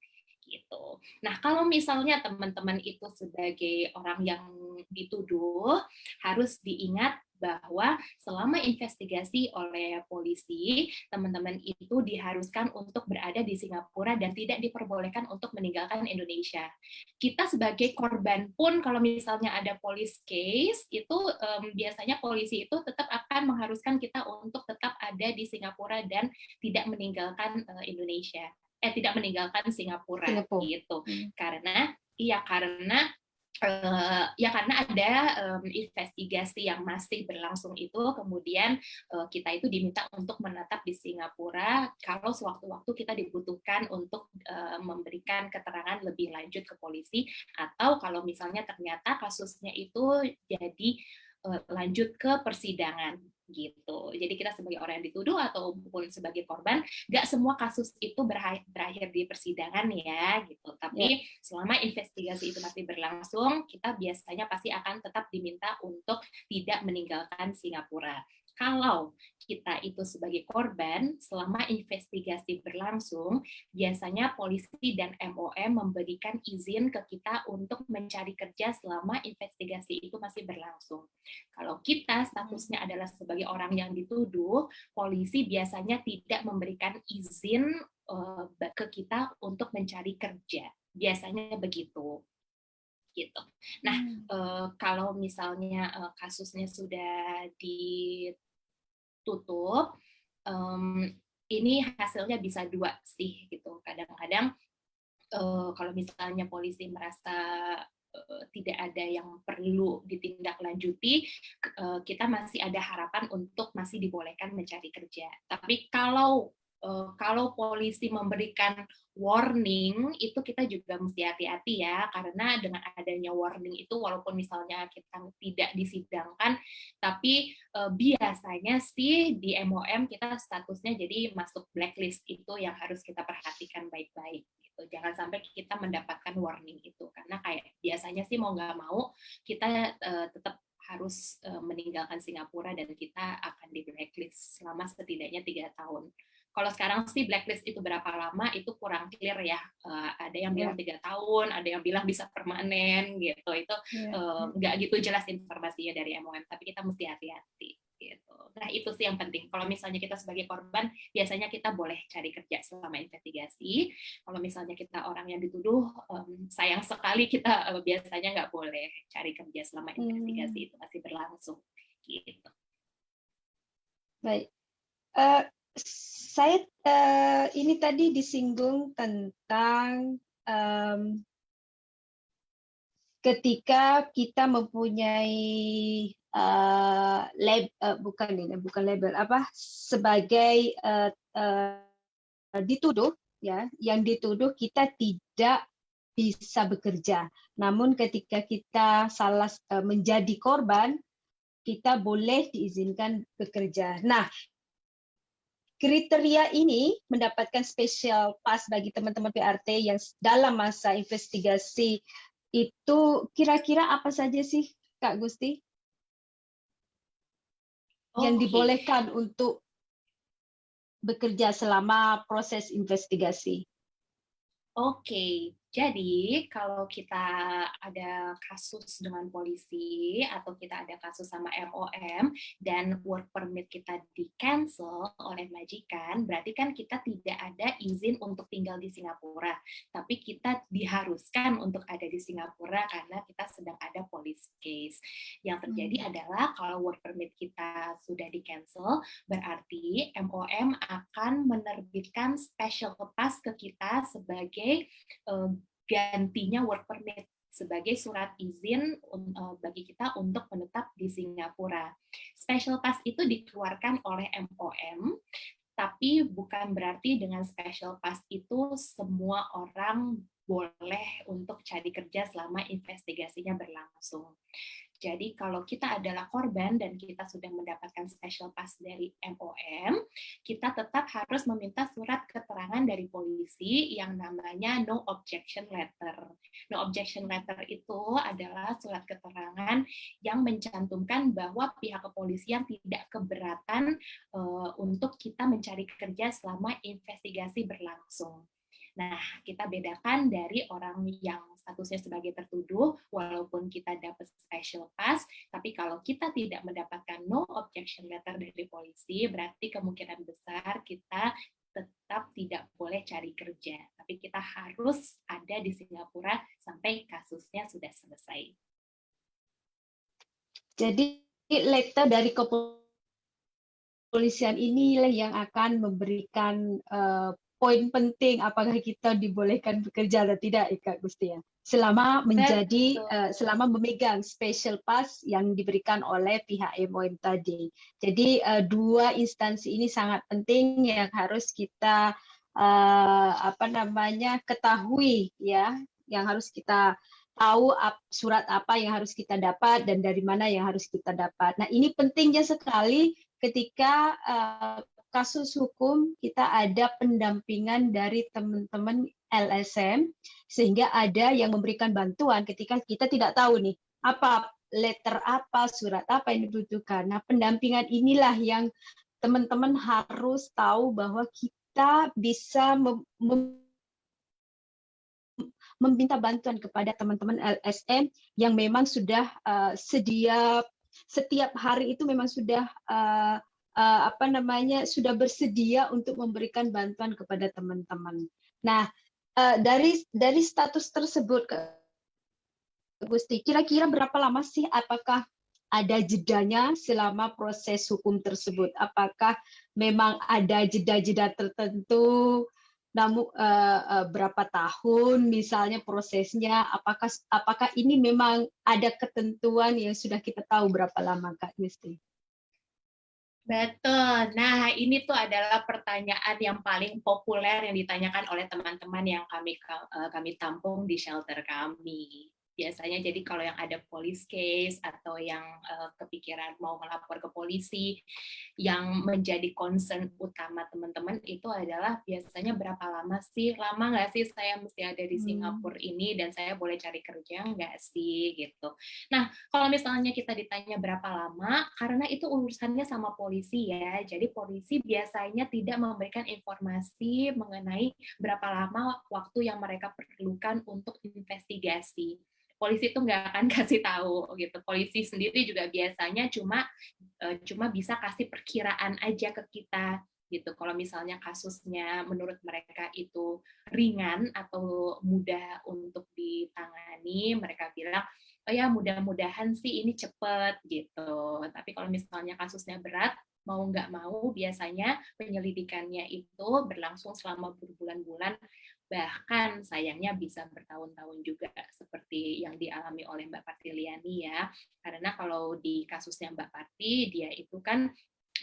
gitu. Nah, kalau misalnya teman-teman itu sebagai orang yang dituduh, harus diingat bahwa selama investigasi oleh polisi, teman-teman itu diharuskan untuk berada di Singapura dan tidak diperbolehkan untuk meninggalkan Indonesia. Kita sebagai korban pun, kalau misalnya ada police case, itu biasanya polisi itu tetap akan mengharuskan kita untuk tetap ada di Singapura dan tidak meninggalkan Indonesia. Tidak meninggalkan Singapura. Gitu. Karena ada investigasi yang masih berlangsung itu, kemudian kita itu diminta untuk menetap di Singapura kalau sewaktu-waktu kita dibutuhkan untuk memberikan keterangan lebih lanjut ke polisi, atau kalau misalnya ternyata kasusnya itu jadi lanjut ke persidangan gitu. Jadi kita sebagai orang yang dituduh ataupun sebagai korban, nggak semua kasus itu berakhir di persidangan ya gitu. Tapi selama investigasi itu masih berlangsung, kita biasanya pasti akan tetap diminta untuk tidak meninggalkan Singapura. Kalau kita itu sebagai korban, selama investigasi berlangsung, biasanya polisi dan MOM memberikan izin ke kita untuk mencari kerja selama investigasi itu masih berlangsung. Kalau kita statusnya adalah sebagai orang yang dituduh, polisi biasanya tidak memberikan izin ke kita untuk mencari kerja. Biasanya begitu. Gitu. Nah, kalau misalnya kasusnya sudah ditutup, ini hasilnya bisa dua sih gitu. Kadang-kadang kalau misalnya polisi merasa tidak ada yang perlu ditindaklanjuti, kita masih ada harapan untuk masih dibolehkan mencari kerja. Tapi kalau kalau polisi memberikan warning itu kita juga mesti hati-hati ya, karena dengan adanya warning itu walaupun misalnya kita tidak disidangkan, tapi biasanya sih di MOM kita statusnya jadi masuk blacklist, itu yang harus kita perhatikan baik-baik gitu. Jangan sampai kita mendapatkan warning itu, karena kayak biasanya sih mau nggak mau kita tetap harus meninggalkan Singapura dan kita akan di blacklist selama setidaknya 3 tahun. Kalau sekarang sih blacklist itu berapa lama itu kurang clear ya. Ada yang bilang 3 tahun, ada yang bilang bisa permanen gitu. Itu nggak gitu jelas informasinya dari MOM, tapi kita mesti hati-hati gitu. Nah itu sih yang penting. Kalau misalnya kita sebagai korban, biasanya kita boleh cari kerja selama investigasi. Kalau misalnya kita orang yang dituduh, sayang sekali kita biasanya nggak boleh cari kerja selama investigasi itu masih berlangsung gitu. Baik. Saya ini tadi disinggung tentang ketika kita mempunyai bukan label apa sebagai dituduh ya, yang dituduh kita tidak bisa bekerja. Namun ketika kita salah menjadi korban, kita boleh diizinkan bekerja. Nah, kriteria ini mendapatkan special pass bagi teman-teman PRT yang dalam masa investigasi itu kira-kira apa saja sih, Kak Gusti? Yang dibolehkan untuk bekerja selama proses investigasi. Oke, jadi kalau kita ada kasus dengan polisi atau kita ada kasus sama MOM dan work permit kita di-cancel oleh majikan, berarti kan kita tidak ada izin untuk tinggal di Singapura, tapi kita diharuskan untuk ada di Singapura karena kita sedang ada police case. Yang terjadi adalah kalau work permit kita sudah di-cancel, berarti MOM akan menerbitkan special pass ke kita sebagai gantinya work permit sebagai surat izin bagi kita untuk menetap di Singapura. Special pass itu dikeluarkan oleh MOM, tapi bukan berarti dengan special pass itu semua orang boleh untuk cari kerja selama investigasinya berlangsung. Jadi kalau kita adalah korban dan kita sudah mendapatkan special pass dari MOM, kita tetap harus meminta surat keterangan dari polisi yang namanya no objection letter. No objection letter itu adalah surat keterangan yang mencantumkan bahwa pihak kepolisian tidak keberatan untuk kita mencari kerja selama investigasi berlangsung. Nah, kita bedakan dari orang yang statusnya sebagai tertuduh, walaupun kita dapat special pass, tapi kalau kita tidak mendapatkan no objection letter dari polisi, berarti kemungkinan besar kita tetap tidak boleh cari kerja. Tapi kita harus ada di Singapura sampai kasusnya sudah selesai. Jadi, letter dari kepolisian inilah yang akan memberikan poin penting apakah kita dibolehkan bekerja atau tidak, Kak Gusti ya. Selama menjadi selama memegang special pass yang diberikan oleh pihak MOM tadi. Jadi dua instansi ini sangat penting yang harus kita ketahui ya, yang harus kita tahu surat apa yang harus kita dapat dan dari mana yang harus kita dapat. Nah, ini pentingnya sekali ketika kasus hukum kita ada pendampingan dari teman-teman LSM sehingga ada yang memberikan bantuan ketika kita tidak tahu nih apa letter apa, surat apa yang dibutuhkan. Nah, pendampingan inilah yang teman-teman harus tahu bahwa kita bisa meminta bantuan kepada teman-teman LSM yang memang sudah setiap hari itu memang sudah sudah bersedia untuk memberikan bantuan kepada teman-teman. Nah, dari status tersebut, Gusti, kira-kira berapa lama sih? Apakah ada jedanya selama proses hukum tersebut? Apakah memang ada jeda-jeda tertentu? Namun berapa tahun misalnya prosesnya? Apakah ini memang ada ketentuan yang sudah kita tahu berapa lama, Kak Gusti? Betul. Nah, ini tuh adalah pertanyaan yang paling populer yang ditanyakan oleh teman-teman yang kami tampung di shelter kami. Biasanya jadi kalau yang ada police case atau yang kepikiran mau melapor ke polisi, yang menjadi concern utama teman-teman itu adalah biasanya berapa lama sih? Lama nggak sih saya mesti ada di Singapura ini dan saya boleh cari kerja nggak sih gitu. Nah, kalau misalnya kita ditanya berapa lama, karena itu urusannya sama polisi ya. Jadi polisi biasanya tidak memberikan informasi mengenai berapa lama waktu yang mereka perlukan untuk investigasi. Polisi itu nggak akan kasih tahu gitu. Polisi sendiri juga biasanya cuma bisa kasih perkiraan aja ke kita gitu. Kalau misalnya kasusnya menurut mereka itu ringan atau mudah untuk ditangani, mereka bilang, oh ya mudah-mudahan sih ini cepet gitu. Tapi kalau misalnya kasusnya berat, mau nggak mau biasanya penyelidikannya itu berlangsung selama berbulan-bulan, bahkan sayangnya bisa bertahun-tahun juga seperti yang dialami oleh Mbak Partiliani ya. Karena kalau di kasusnya Mbak Parti, dia itu kan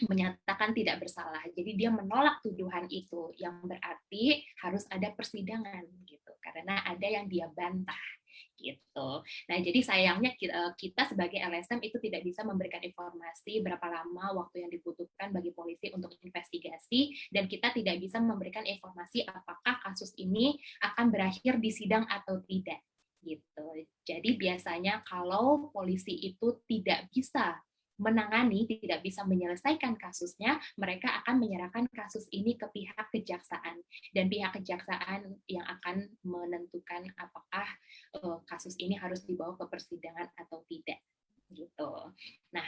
menyatakan tidak bersalah. Jadi dia menolak tuduhan itu, yang berarti harus ada persidangan gitu. Karena ada yang dia bantah gitu. Nah, jadi sayangnya kita sebagai LSM itu tidak bisa memberikan informasi berapa lama waktu yang dibutuhkan bagi polisi untuk investigasi, dan kita tidak bisa memberikan informasi apakah kasus ini akan berakhir di sidang atau tidak gitu. Jadi biasanya kalau polisi itu tidak bisa menangani, tidak bisa menyelesaikan kasusnya, mereka akan menyerahkan kasus ini ke pihak kejaksaan, dan pihak kejaksaan yang akan menentukan apakah kasus ini harus dibawa ke persidangan atau tidak gitu. Nah,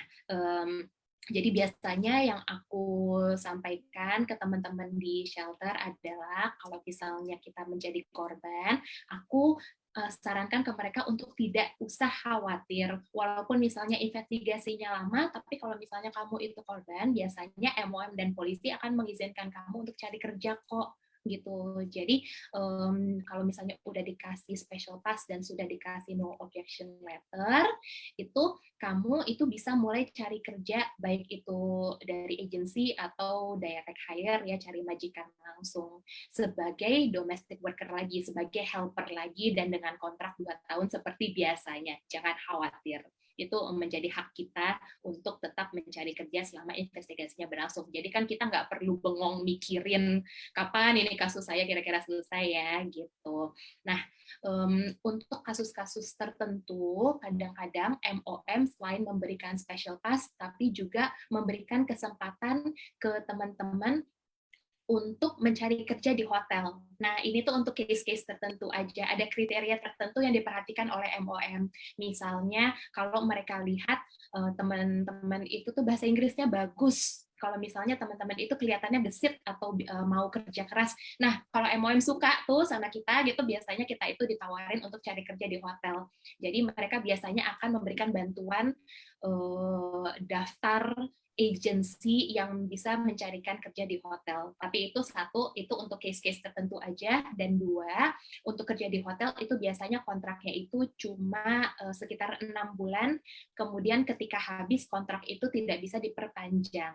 jadi biasanya yang aku sampaikan ke teman-teman di shelter adalah kalau misalnya kita menjadi korban, aku sarankan ke mereka untuk tidak usah khawatir. Walaupun misalnya investigasinya lama, tapi kalau misalnya kamu itu korban, biasanya MOM dan polisi akan mengizinkan kamu untuk cari kerja kok gitu. Jadi kalau misalnya udah dikasih special pass dan sudah dikasih no objection letter, itu kamu itu bisa mulai cari kerja, baik itu dari agency atau direct hire ya, cari majikan langsung sebagai domestic worker lagi, sebagai helper lagi, dan dengan kontrak 2 tahun seperti biasanya. Jangan khawatir. Itu menjadi hak kita untuk tetap mencari kerja selama investigasinya berlangsung. Jadi kan kita nggak perlu bengong mikirin kapan ini kasus saya kira-kira selesai ya gitu. Nah, untuk kasus-kasus tertentu, kadang-kadang MOM selain memberikan special pass, tapi juga memberikan kesempatan ke teman-teman untuk mencari kerja di hotel. Nah, ini tuh untuk case-case tertentu aja. Ada kriteria tertentu yang diperhatikan oleh MOM. Misalnya, kalau mereka lihat teman-teman itu tuh bahasa Inggrisnya bagus. Kalau misalnya teman-teman itu kelihatannya gesit atau mau kerja keras. Nah, kalau MOM suka tuh sama kita gitu, biasanya kita itu ditawarin untuk cari kerja di hotel. Jadi mereka biasanya akan memberikan bantuan daftar agency yang bisa mencarikan kerja di hotel. Tapi itu satu, itu untuk case-case tertentu aja, dan dua, untuk kerja di hotel itu biasanya kontraknya itu cuma sekitar 6 bulan, kemudian ketika habis kontrak itu tidak bisa diperpanjang.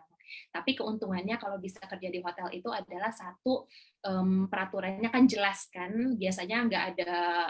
Tapi keuntungannya kalau bisa kerja di hotel itu adalah satu, peraturannya kan jelas kan, biasanya nggak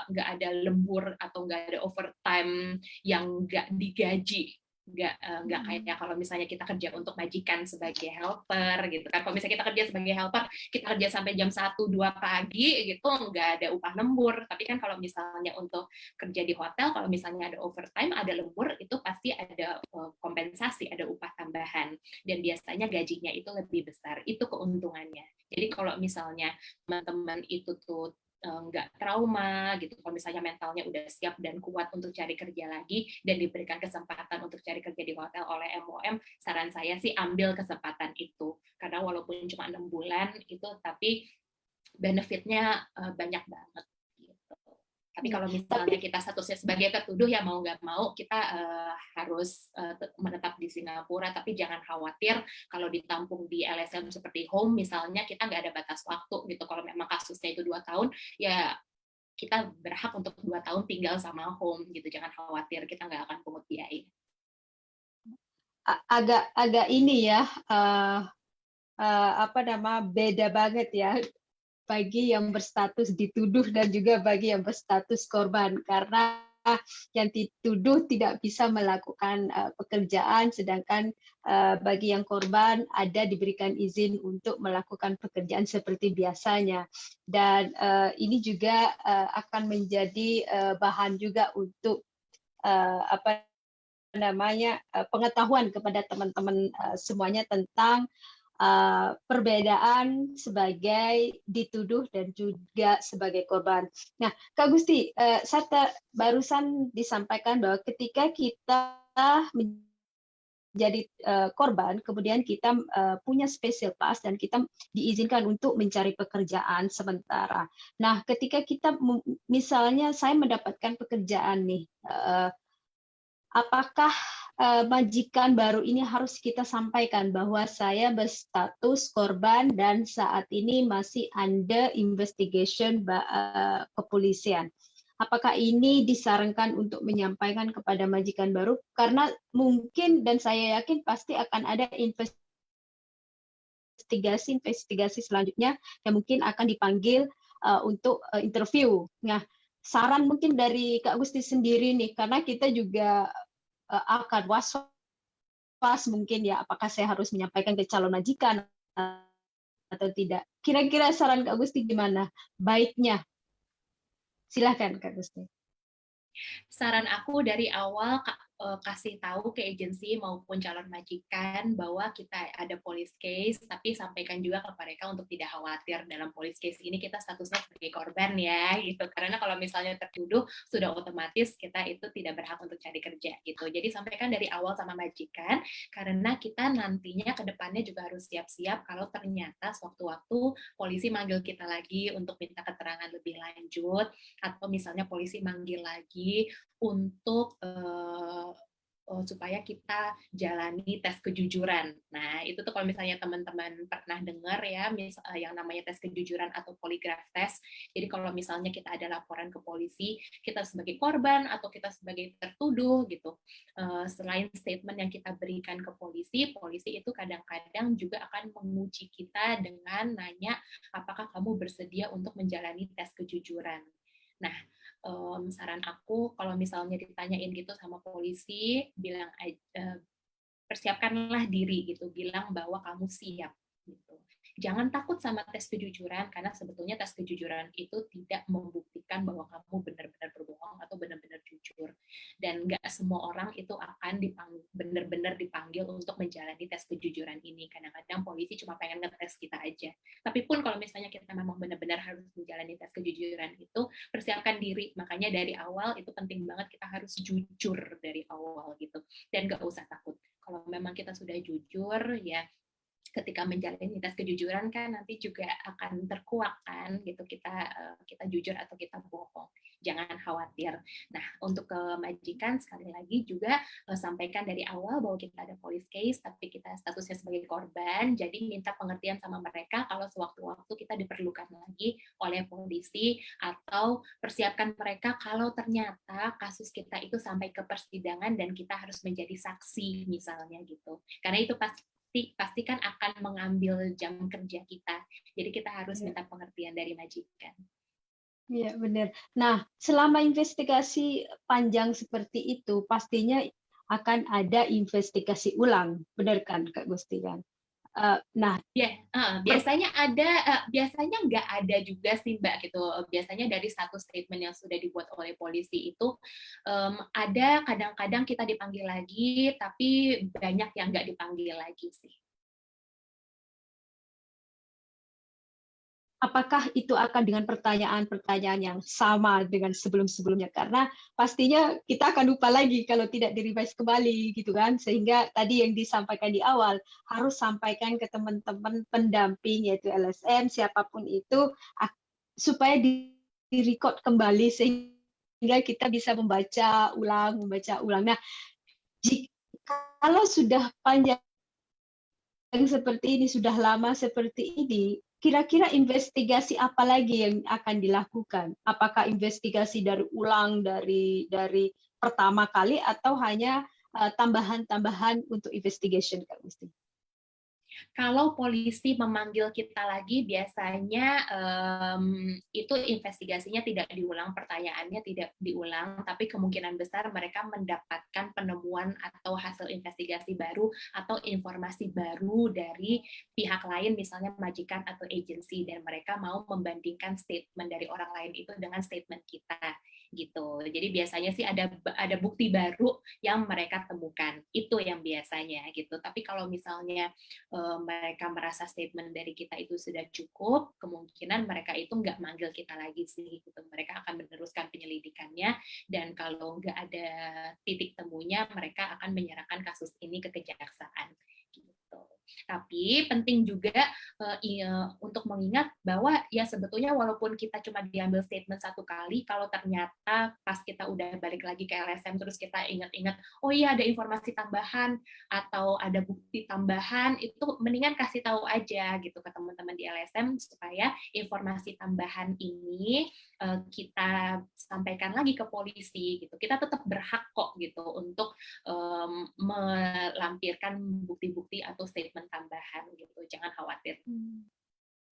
ada lembur atau nggak ada overtime yang nggak digaji, nggak kayak kalau misalnya kita kerja untuk majikan sebagai helper gitu kan. Kalau misalnya kita kerja sebagai helper, kita kerja sampai jam 1-2 pagi gitu, nggak ada upah lembur. Tapi kan kalau misalnya untuk kerja di hotel, kalau misalnya ada overtime, ada lembur, itu pasti ada kompensasi, ada upah tambahan, dan biasanya gajinya itu lebih besar. Itu keuntungannya. Jadi kalau misalnya teman-teman itu tuh nggak trauma gitu, kalau misalnya mentalnya udah siap dan kuat untuk cari kerja lagi dan diberikan kesempatan untuk cari kerja di hotel oleh MOM, saran saya sih ambil kesempatan itu, karena walaupun cuma 6 bulan itu, tapi benefitnya banyak banget gitu. Tapi kalau misalnya kita statusnya sebagai tertuduh, ya mau nggak mau kita harus menetap di Singapura. Tapi jangan khawatir kalau ditampung di LSM seperti home misalnya, kita nggak ada batas waktu gitu. Kalau memang kasusnya itu 2 tahun, ya kita berhak untuk 2 tahun tinggal sama home gitu. Jangan khawatir, kita nggak akan pungut biaya. agak ini ya, beda banget ya bagi yang berstatus dituduh dan juga bagi yang berstatus korban, karena yang dituduh tidak bisa melakukan pekerjaan, sedangkan bagi yang korban ada diberikan izin untuk melakukan pekerjaan seperti biasanya. Dan ini juga akan menjadi bahan juga untuk pengetahuan kepada teman-teman semuanya tentang perbedaan sebagai dituduh dan juga sebagai korban. Nah, Kak Gusti, Sarta barusan disampaikan bahwa ketika kita menjadi korban, kemudian kita punya special pass dan kita diizinkan untuk mencari pekerjaan sementara. Nah, ketika kita misalnya saya mendapatkan pekerjaan nih, apakah majikan baru ini harus kita sampaikan bahwa saya berstatus korban dan saat ini masih under investigation kepolisian? Apakah ini disarankan untuk menyampaikan kepada majikan baru? Karena mungkin dan saya yakin pasti akan ada investigasi selanjutnya yang mungkin akan dipanggil untuk interview. Nah, saran mungkin dari Kak Gusti sendiri nih, karena kita juga akan was-was mungkin ya, apakah saya harus menyampaikan ke calon majikan atau tidak. Kira-kira saran Kak Gusti gimana baiknya? Silahkan Kak Gusti. Saran aku dari awal kasih tahu ke agensi maupun calon majikan bahwa kita ada police case, tapi sampaikan juga ke mereka untuk tidak khawatir, dalam police case ini kita statusnya sebagai korban ya, gitu. Karena kalau misalnya tertuduh sudah otomatis kita itu tidak berhak untuk cari kerja gitu. Jadi sampaikan dari awal sama majikan, karena kita nantinya ke depannya juga harus siap-siap kalau ternyata sewaktu-waktu polisi manggil kita lagi untuk minta keterangan lebih lanjut, atau misalnya polisi manggil lagi untuk supaya kita jalani tes kejujuran. Nah, itu tuh kalau misalnya teman-teman pernah dengar ya, yang namanya tes kejujuran atau polygraph test. Jadi kalau misalnya kita ada laporan ke polisi, kita sebagai korban atau kita sebagai tertuduh gitu, selain statement yang kita berikan ke polisi, polisi itu kadang-kadang juga akan menguji kita dengan nanya apakah kamu bersedia untuk menjalani tes kejujuran. Nah, saran aku kalau misalnya ditanyain gitu sama polisi, bilang persiapkanlah diri gitu, bilang bahwa kamu siap gitu. Jangan takut sama tes kejujuran, karena sebetulnya tes kejujuran itu tidak membuktikan bahwa kamu benar-benar berbohong atau benar-benar jujur. Dan nggak semua orang itu akan benar-benar dipanggil untuk menjalani tes kejujuran ini. Kadang-kadang polisi cuma pengen ngetes kita aja. Tapi pun kalau misalnya kita memang benar-benar harus menjalani tes kejujuran itu, persiapkan diri. Makanya dari awal itu penting banget kita harus jujur dari awal gitu. Dan nggak usah takut. Kalau memang kita sudah jujur, ya ketika menjalani tes kejujuran kan nanti juga akan terkuak kan gitu, kita jujur atau kita bohong. Jangan khawatir. Nah, untuk ke majikan sekali lagi juga sampaikan dari awal bahwa kita ada police case tapi kita statusnya sebagai korban, jadi minta pengertian sama mereka kalau sewaktu-waktu kita diperlukan lagi oleh polisi, atau persiapkan mereka kalau ternyata kasus kita itu sampai ke persidangan dan kita harus menjadi saksi misalnya gitu. Karena itu pasti kan akan mengambil jam kerja kita. Jadi kita harus minta pengertian dari majikan. Iya, benar. Nah, selama investigasi panjang seperti itu, pastinya akan ada investigasi ulang, benar kan, Kak Gusti kan? Nah, biasanya nggak ada juga sih Mbak gitu. Biasanya dari satu statement yang sudah dibuat oleh polisi itu ada kadang-kadang kita dipanggil lagi, tapi banyak yang nggak dipanggil lagi sih. apakah itu akan dengan pertanyaan-pertanyaan yang sama dengan sebelum-sebelumnya? Karena pastinya kita akan lupa lagi kalau tidak di-revise kembali, gitu kan? Sehingga tadi yang disampaikan di awal, harus sampaikan ke teman-teman pendamping, yaitu LSM, siapapun itu, supaya di-record kembali, sehingga kita bisa membaca ulang. Nah, kalau sudah panjang seperti ini, sudah lama seperti ini, kira-kira investigasi apa lagi yang akan dilakukan? Apakah investigasi dari ulang dari pertama kali atau hanya tambahan-tambahan untuk investigation, Kak Gusti? Kalau polisi memanggil kita lagi, biasanya itu investigasinya tidak diulang, pertanyaannya tidak diulang, tapi kemungkinan besar mereka mendapatkan penemuan atau hasil investigasi baru atau informasi baru dari pihak lain, misalnya majikan atau agensi, dan mereka mau membandingkan statement dari orang lain itu dengan statement kita gitu. Jadi biasanya sih ada bukti baru yang mereka temukan, itu yang biasanya gitu. Tapi kalau misalnya mereka merasa statement dari kita itu sudah cukup, kemungkinan mereka itu nggak manggil kita lagi sih gitu. Mereka akan meneruskan penyelidikannya, dan kalau nggak ada titik temunya, mereka akan menyerahkan kasus ini ke kejaksaan gitu. Tapi penting juga untuk mengingat bahwa ya sebetulnya walaupun kita cuma diambil statement satu kali, kalau ternyata pas kita udah balik lagi ke LSM terus kita ingat-ingat, oh iya ada informasi tambahan atau ada bukti tambahan, itu mendingan kasih tahu aja gitu ke teman-teman di LSM supaya informasi tambahan ini kita sampaikan lagi ke polisi gitu. Kita tetap berhak kok gitu untuk melampirkan bukti-bukti atau statement tambahan gitu. Jangan khawatir.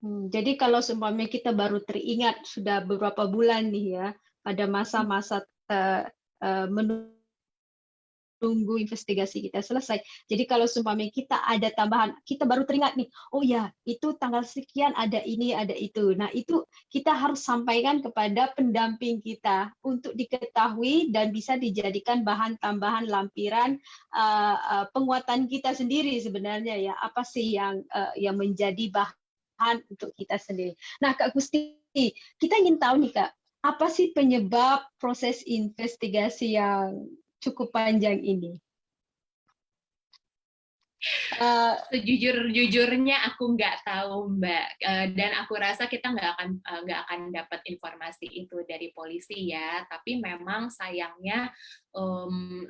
Jadi kalau seumpamanya kita baru teringat sudah beberapa bulan nih ya, pada masa-masa menunggu investigasi kita selesai. Jadi kalau seumpamanya kita ada tambahan, kita baru teringat nih, oh ya itu tanggal sekian ada ini, ada itu. Nah itu kita harus sampaikan kepada pendamping kita untuk diketahui dan bisa dijadikan bahan tambahan lampiran penguatan kita sendiri sebenarnya ya. Apa sih yang menjadi bahan untuk kita sendiri. Nah Kak Gusti, kita ingin tahu nih Kak, apa sih penyebab proses investigasi yang cukup panjang ini? Sejujur-jujurnya aku nggak tahu Mbak, dan aku rasa kita nggak akan dapat informasi itu dari polisi ya. Tapi memang sayangnya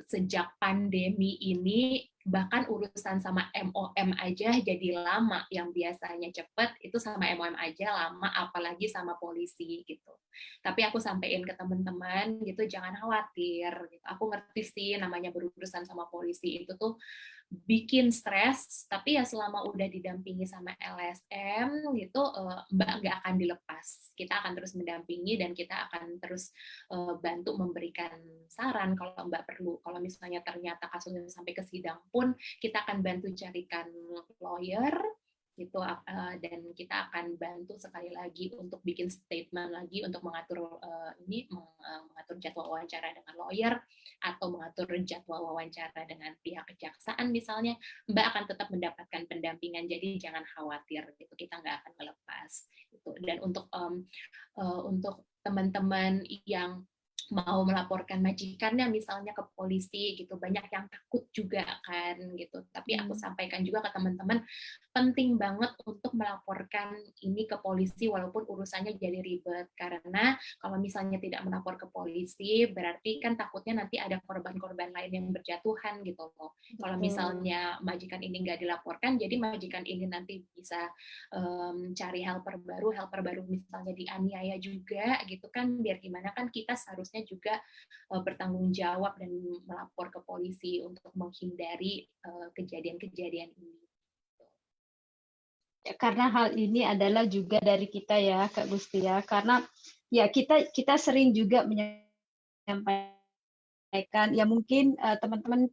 sejak pandemi ini bahkan urusan sama MOM aja jadi lama, yang biasanya cepet itu sama MOM aja lama, apalagi sama polisi gitu. Tapi aku sampein ke teman-teman gitu, jangan khawatir gitu. Aku ngerti sih namanya berurusan sama polisi itu tuh bikin stres, tapi ya selama udah didampingi sama LSM gitu, Mbak nggak akan dilepas. Kita akan terus mendampingi dan kita akan terus bantu memberikan saran kalau Mbak perlu. Kalau misalnya ternyata kasusnya sampai ke sidang pun, kita akan bantu carikan lawyer gitu, dan kita akan bantu sekali lagi untuk bikin statement lagi untuk mengatur mengatur jadwal wawancara dengan lawyer atau mengatur jadwal wawancara dengan pihak kejaksaan misalnya. Mbak akan tetap mendapatkan pendampingan, jadi jangan khawatir gitu, kita nggak akan melepas gitu. Dan untuk teman-teman yang mau melaporkan majikannya misalnya ke polisi gitu, banyak yang takut juga kan gitu. Tapi aku sampaikan juga ke teman-teman, penting banget untuk melaporkan ini ke polisi walaupun urusannya jadi ribet, karena kalau misalnya tidak melapor ke polisi berarti kan takutnya nanti ada korban-korban lain yang berjatuhan gitu loh. Kalau misalnya majikan ini nggak dilaporkan, jadi majikan ini nanti bisa cari helper baru misalnya dianiaya juga gitu kan, biar gimana kan kita seharusnya juga bertanggung jawab dan melapor ke polisi untuk menghindari kejadian-kejadian ini. Karena hal ini adalah juga dari kita ya Kak Gusti ya, karena ya kita sering juga menyampaikan ya mungkin teman-teman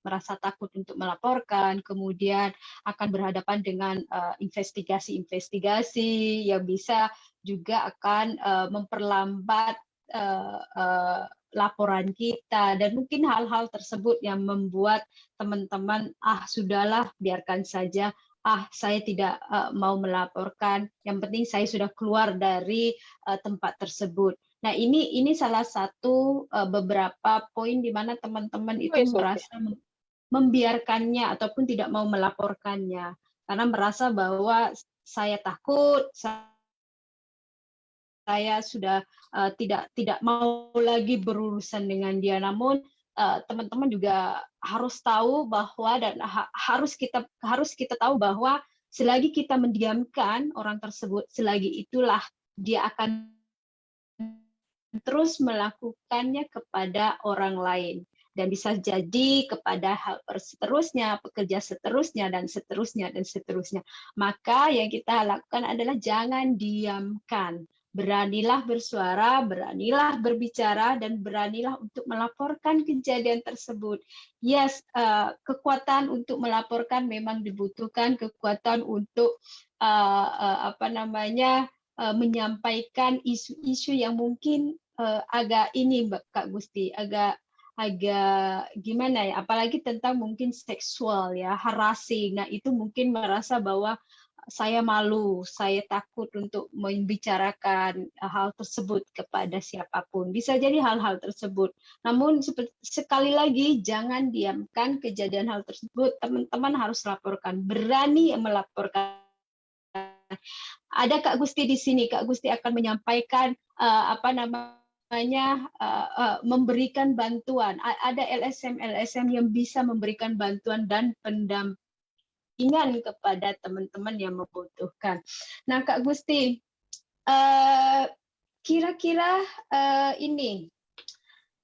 merasa takut untuk melaporkan, kemudian akan berhadapan dengan investigasi-investigasi yang bisa juga akan memperlambat laporan kita, dan mungkin hal-hal tersebut yang membuat teman-teman sudahlah biarkan saja, saya tidak mau melaporkan, yang penting saya sudah keluar dari tempat tersebut. Nah ini salah satu beberapa poin di mana teman-teman itu merasa membiarkannya ataupun tidak mau melaporkannya karena merasa bahwa saya takut, saya sudah tidak mau lagi berurusan dengan dia. Namun teman-teman juga harus tahu bahwa dan harus kita tahu bahwa selagi kita mendiamkan orang tersebut, selagi itulah dia akan terus melakukannya kepada orang lain. dan bisa jadi kepada hal seterusnya, pekerja seterusnya, dan seterusnya, dan seterusnya. Maka yang kita lakukan adalah jangan diamkan. Beranilah bersuara, beranilah berbicara, dan beranilah untuk melaporkan kejadian tersebut. Yes, kekuatan untuk melaporkan memang dibutuhkan, kekuatan untuk menyampaikan isu-isu yang mungkin agak ini, Kak Gusti, agak gimana ya, apalagi tentang mungkin seksual ya, harassing. Nah, itu mungkin merasa bahwa saya malu, saya takut untuk membicarakan hal tersebut kepada siapapun. Bisa jadi hal-hal tersebut. Namun sekali lagi jangan diamkan kejadian hal tersebut. Teman-teman harus laporkan, berani melaporkan. Ada Kak Gusti di sini. Kak Gusti akan menyampaikan memberikan bantuan. Ada LSM yang bisa memberikan bantuan dan pendampingan kepada teman-teman yang membutuhkan. Nah, Kak Gusti, kira-kira ini,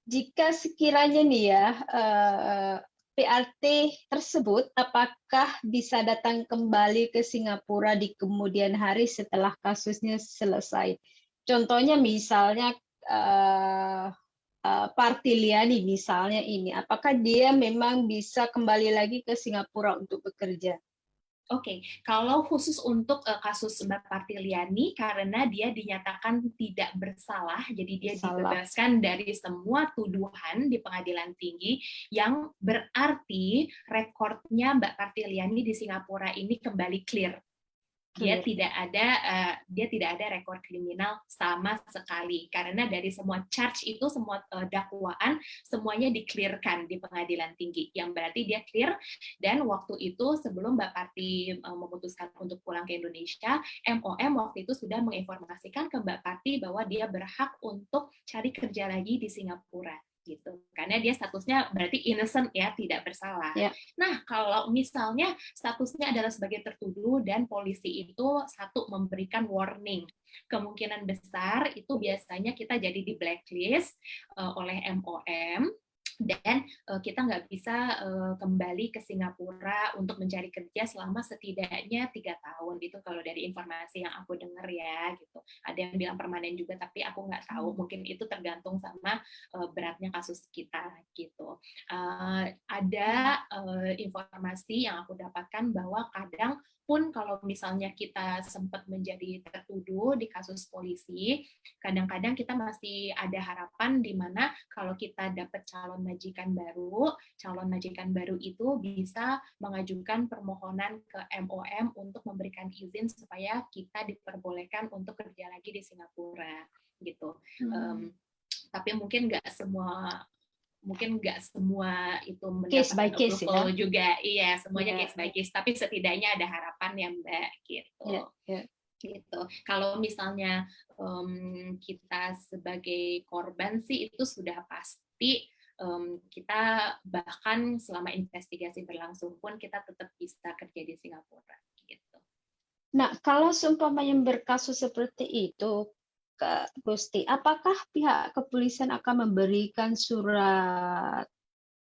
jika sekiranya nih ya, PRT tersebut apakah bisa datang kembali ke Singapura di kemudian hari setelah kasusnya selesai? Contohnya misalnya Partiliani misalnya ini, apakah dia memang bisa kembali lagi ke Singapura untuk bekerja? Oke, kalau khusus untuk kasus Mbak Partiliani, karena dia dinyatakan tidak bersalah, jadi dia dibebaskan dari semua tuduhan di pengadilan tinggi, yang berarti rekornya Mbak Partiliani di Singapura ini kembali clear. Dia tidak ada rekor kriminal sama sekali, karena dari semua charge itu, semua dakwaan semuanya di-clearkan di pengadilan tinggi, yang berarti dia clear. Dan waktu itu sebelum Mbak Parti memutuskan untuk pulang ke Indonesia, MOM waktu itu sudah menginformasikan ke Mbak Parti bahwa dia berhak untuk cari kerja lagi di Singapura gitu, karena dia statusnya berarti innocent ya, tidak bersalah. Yeah. Nah, kalau misalnya statusnya adalah sebagai tertuduh dan polisi itu memberikan warning, kemungkinan besar itu biasanya kita jadi di blacklist oleh MOM, dan kita nggak bisa kembali ke Singapura untuk mencari kerja selama setidaknya 3 tahun. Itu kalau dari informasi yang aku dengar ya gitu. Ada yang bilang permanen juga, tapi aku nggak tahu. Mungkin itu tergantung sama beratnya kasus kita gitu. Ada informasi yang aku dapatkan bahwa kadang pun kalau misalnya kita sempat menjadi tertuduh di kasus polisi, kadang-kadang kita masih ada harapan di mana kalau kita dapat calon majikan baru itu bisa mengajukan permohonan ke MOM untuk memberikan izin supaya kita diperbolehkan untuk kerja lagi di Singapura gitu. Tapi mungkin nggak semua itu mendapat approval ya? Juga, iya semuanya case by case, tapi setidaknya ada harapan ya Mbak gitu. Gitu. Kalau misalnya kita sebagai korban sih itu sudah pasti kita bahkan selama investigasi berlangsung pun kita tetap bisa kerja di Singapura gitu. Nah, kalau seumpamanya berkasus seperti itu, Kak Gusti, apakah pihak kepolisian akan memberikan surat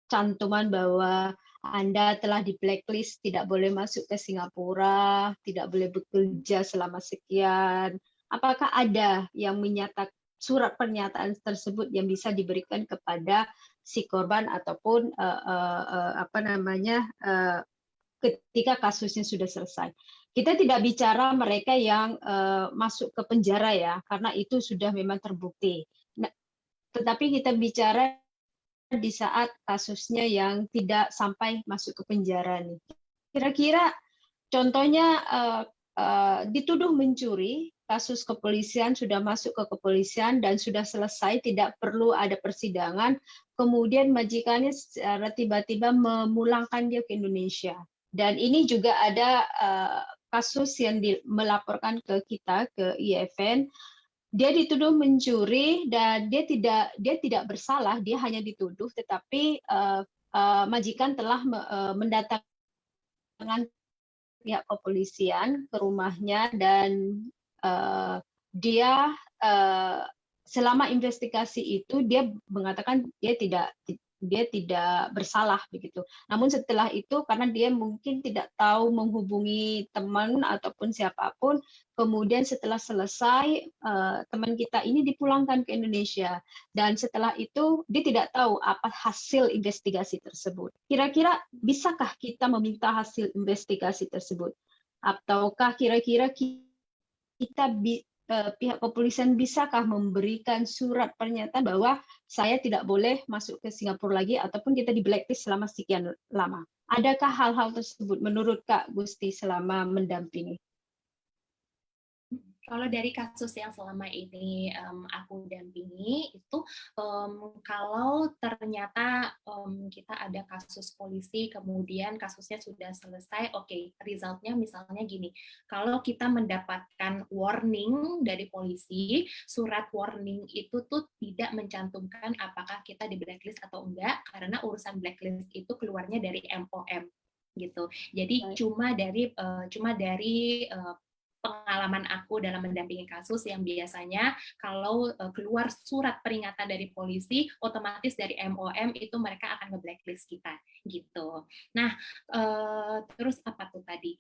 cantuman bahwa Anda telah di blacklist, tidak boleh masuk ke Singapura, tidak boleh bekerja selama sekian? Apakah ada yang menyatakan surat pernyataan tersebut yang bisa diberikan kepada si korban ataupun ketika kasusnya sudah selesai? Kita tidak bicara mereka yang masuk ke penjara ya, karena itu sudah memang terbukti. Nah, tetapi kita bicara di saat kasusnya yang tidak sampai masuk ke penjara nih. Kira-kira contohnya dituduh mencuri, kasus kepolisian sudah masuk ke kepolisian dan sudah selesai, tidak perlu ada persidangan, kemudian majikannya secara tiba-tiba memulangkan dia ke Indonesia. Dan ini juga ada kasus yang melaporkan ke kita, ke IFN, dia dituduh mencuri dan dia tidak bersalah, dia hanya dituduh, tetapi majikan telah mendatangkan pihak kepolisian ke rumahnya dan dia selama investigasi itu dia mengatakan dia dia tidak bersalah begitu. Namun setelah itu karena dia mungkin tidak tahu menghubungi teman ataupun siapapun, kemudian setelah selesai teman kita ini dipulangkan ke Indonesia dan setelah itu dia tidak tahu apa hasil investigasi tersebut. Kira-kira bisakah kita meminta hasil investigasi tersebut? Ataukah kira-kira kita pihak kepolisian bisakah memberikan surat pernyataan bahwa saya tidak boleh masuk ke Singapura lagi ataupun kita di blacklist selama sekian lama? Adakah hal-hal tersebut menurut Kak Gusti selama mendampingi? Kalau dari kasus yang selama ini aku dampingi itu kalau ternyata kita ada kasus polisi kemudian kasusnya sudah selesai, oke, resultnya misalnya gini, kalau kita mendapatkan warning dari polisi, surat warning itu tuh tidak mencantumkan apakah kita di blacklist atau enggak, karena urusan blacklist itu keluarnya dari MOM gitu. Jadi cuma dari pengalaman aku dalam mendampingi kasus yang biasanya kalau keluar surat peringatan dari polisi, otomatis dari MOM itu mereka akan nge-blacklist kita gitu. Nah, terus apa tuh tadi?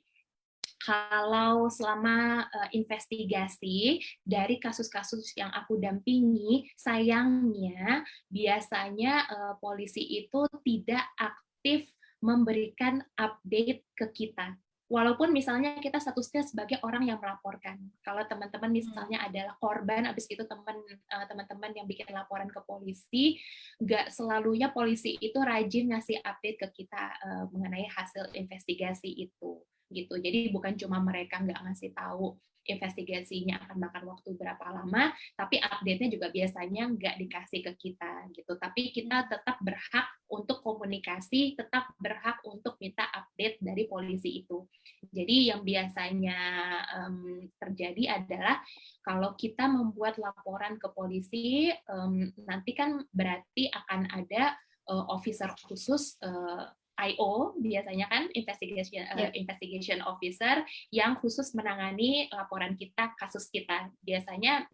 Kalau selama investigasi dari kasus-kasus yang aku dampingi, sayangnya biasanya polisi itu tidak aktif memberikan update ke kita. Walaupun misalnya kita statusnya sebagai orang yang melaporkan. Kalau teman-teman misalnya adalah korban, habis itu teman-teman yang bikin laporan ke polisi, nggak selalunya polisi itu rajin ngasih update ke kita mengenai hasil investigasi itu gitu. Jadi bukan cuma mereka nggak ngasih tahu investigasinya akan makan waktu berapa lama, tapi update-nya juga biasanya nggak dikasih ke kita gitu. Tapi kita tetap berhak untuk komunikasi, tetap berhak untuk minta update dari polisi itu. Jadi yang biasanya terjadi adalah kalau kita membuat laporan ke polisi, nanti kan berarti akan ada officer khusus IO biasanya kan investigation officer yang khusus menangani laporan kita, kasus kita. Biasanya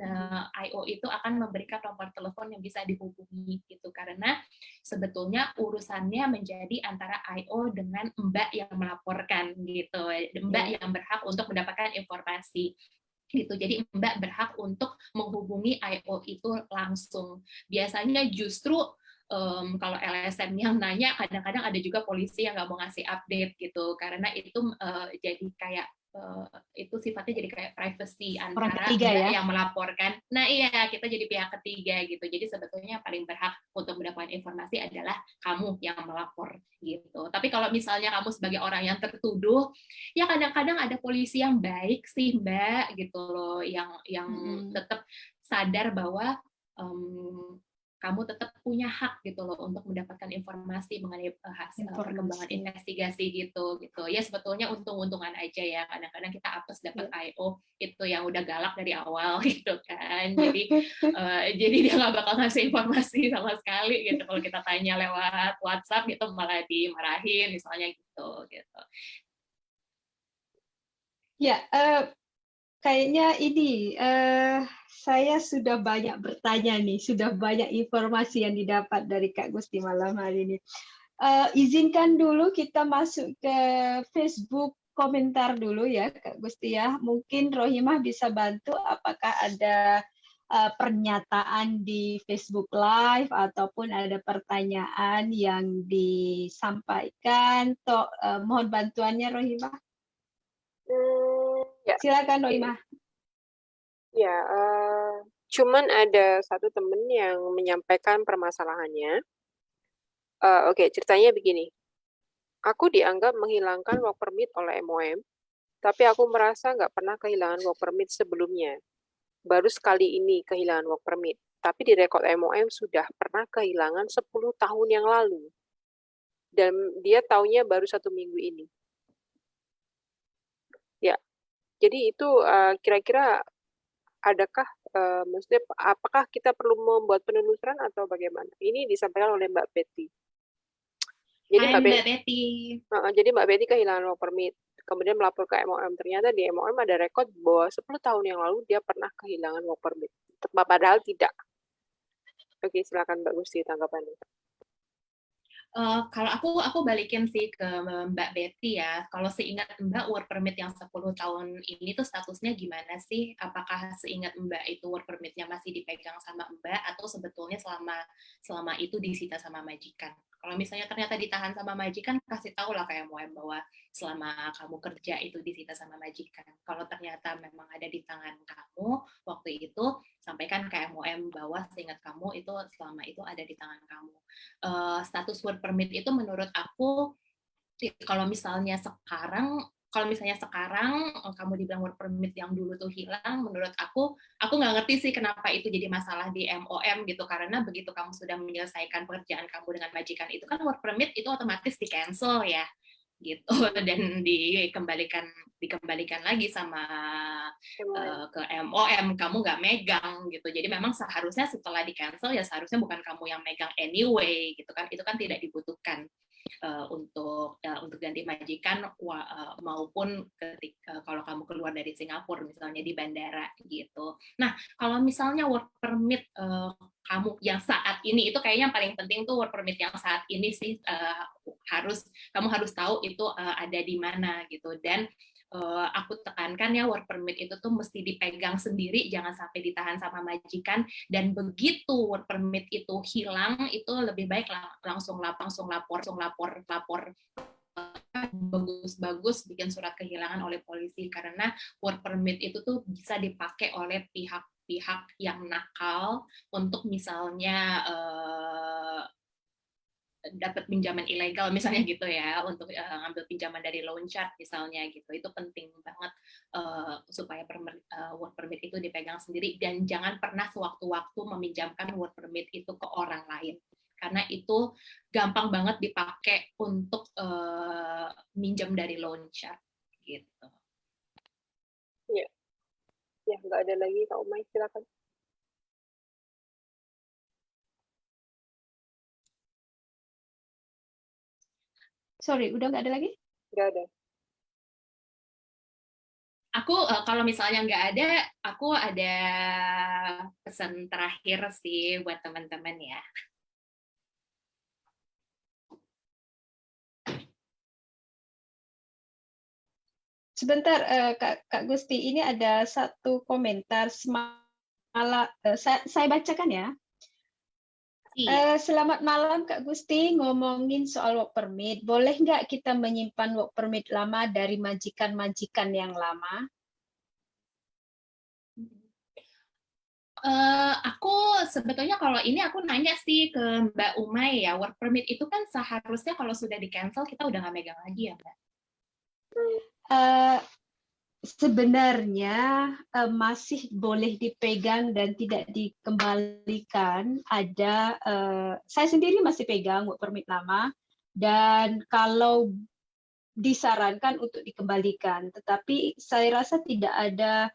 IO itu akan memberikan nomor telepon yang bisa dihubungi gitu, karena sebetulnya urusannya menjadi antara IO dengan Mbak yang melaporkan gitu, Mbak yang berhak untuk mendapatkan informasi gitu. Jadi Mbak berhak untuk menghubungi IO itu langsung. Biasanya justru kalau LSM yang nanya, kadang-kadang ada juga polisi yang nggak mau ngasih update gitu, karena itu jadi kayak itu sifatnya jadi kayak privacy antara Mbak yang melaporkan. Nah iya, kita jadi pihak ketiga gitu. Jadi sebetulnya yang paling berhak untuk mendapatkan informasi adalah kamu yang melapor gitu. Tapi kalau misalnya kamu sebagai orang yang tertuduh, ya kadang-kadang ada polisi yang baik sih Mbak gitu loh, yang tetap sadar bahwa kamu tetap punya hak gitu loh untuk mendapatkan informasi mengenai hasil perkembangan investigasi gitu. Ya sebetulnya untung-untungan aja ya. Kadang-kadang kita apes dapat IO itu yang udah galak dari awal gitu kan. Jadi dia nggak bakal ngasih informasi sama sekali gitu. Kalau kita tanya lewat WhatsApp gitu malah dimarahin misalnya gitu. Ya, kayaknya ini saya sudah banyak bertanya nih, sudah banyak informasi yang didapat dari Kak Gusti malam hari ini. Izinkan dulu kita masuk ke Facebook komentar dulu ya Kak Gusti ya. Mungkin Rohimah bisa bantu apakah ada pernyataan di Facebook Live ataupun ada pertanyaan yang disampaikan. Mohon bantuannya Rohimah. Ya. Silakan Rohimah. Ya, cuman ada satu temen yang menyampaikan permasalahannya. Oke, ceritanya begini. Aku dianggap menghilangkan work permit oleh MOM, tapi aku merasa nggak pernah kehilangan work permit sebelumnya. Baru sekali ini kehilangan work permit, tapi di rekod MOM sudah pernah kehilangan 10 tahun yang lalu. Dan dia taunya baru 1 minggu ini. Ya, jadi itu kira-kira adakah, maksudnya apakah kita perlu membuat penelusuran atau bagaimana? Ini disampaikan oleh Mbak Betty. Jadi Mbak Betty. Jadi Mbak Betty kehilangan work permit, kemudian melapor ke MOM. Ternyata di MOM ada rekod bahwa 10 tahun yang lalu dia pernah kehilangan work permit. Padahal tidak. Oke, silakan Mbak Gusti tanggapannya. Kalau aku balikin sih ke Mbak Betty ya. Kalau seingat Mbak work permit yang 10 tahun ini tuh statusnya gimana sih? Apakah seingat Mbak itu work permitnya masih dipegang sama Mbak atau sebetulnya selama itu disita sama majikan? Kalau misalnya ternyata ditahan sama majikan, kasih tahu lah kayak MOM bahwa selama kamu kerja itu disita sama majikan. Kalau ternyata memang ada di tangan kamu waktu itu, sampaikan ke MOM bahwa seingat kamu itu selama itu ada di tangan kamu. Status work permit itu menurut aku kalau misalnya sekarang kamu dibilang work permit yang dulu tuh hilang, menurut aku nggak ngerti sih kenapa itu jadi masalah di MOM gitu, karena begitu kamu sudah menyelesaikan pekerjaan kamu dengan majikan itu kan work permit itu otomatis di cancel ya gitu dan dikembalikan lagi sama ke MOM, kamu nggak megang gitu. Jadi memang seharusnya setelah di cancel ya seharusnya bukan kamu yang megang anyway gitu kan, itu kan tidak dibutuhkan untuk ganti majikan maupun ketika kalau kamu keluar dari Singapura misalnya di bandara gitu. Nah kalau misalnya work permit kamu yang saat ini itu kayaknya yang paling penting tuh work permit yang saat ini sih kamu harus tahu itu ada di mana gitu. Dan aku tekankan ya work permit itu tuh mesti dipegang sendiri, jangan sampai ditahan sama majikan. Dan begitu work permit itu hilang, itu lebih baik langsung lapor bagus-bagus bikin surat kehilangan oleh polisi, karena work permit itu tuh bisa dipakai oleh pihak-pihak yang nakal untuk misalnya dapat pinjaman ilegal misalnya gitu ya, untuk ngambil pinjaman dari loan shark misalnya gitu. Itu penting banget supaya work permit itu dipegang sendiri, dan jangan pernah sewaktu-waktu meminjamkan work permit itu ke orang lain, karena itu gampang banget dipakai untuk minjam dari loan shark gitu. Ya, ya nggak ada lagi Kak Umay, silakan. Sorry, udah nggak ada lagi? Nggak ada. Aku kalau misalnya nggak ada, aku ada pesan terakhir sih buat teman-teman ya. Sebentar, Kak Gusti, ini ada satu komentar saya bacakan ya. Iya. Selamat malam Kak Gusti, ngomongin soal work permit. Boleh nggak kita menyimpan work permit lama dari majikan-majikan yang lama? Aku sebetulnya kalau ini aku nanya sih ke Mbak Umay ya, work permit itu kan seharusnya kalau sudah di cancel kita udah nggak megang lagi ya Mbak? Uh, Sebenarnya masih boleh dipegang dan tidak dikembalikan. Saya sendiri masih pegang work permit lama, dan kalau disarankan untuk dikembalikan, tetapi saya rasa tidak ada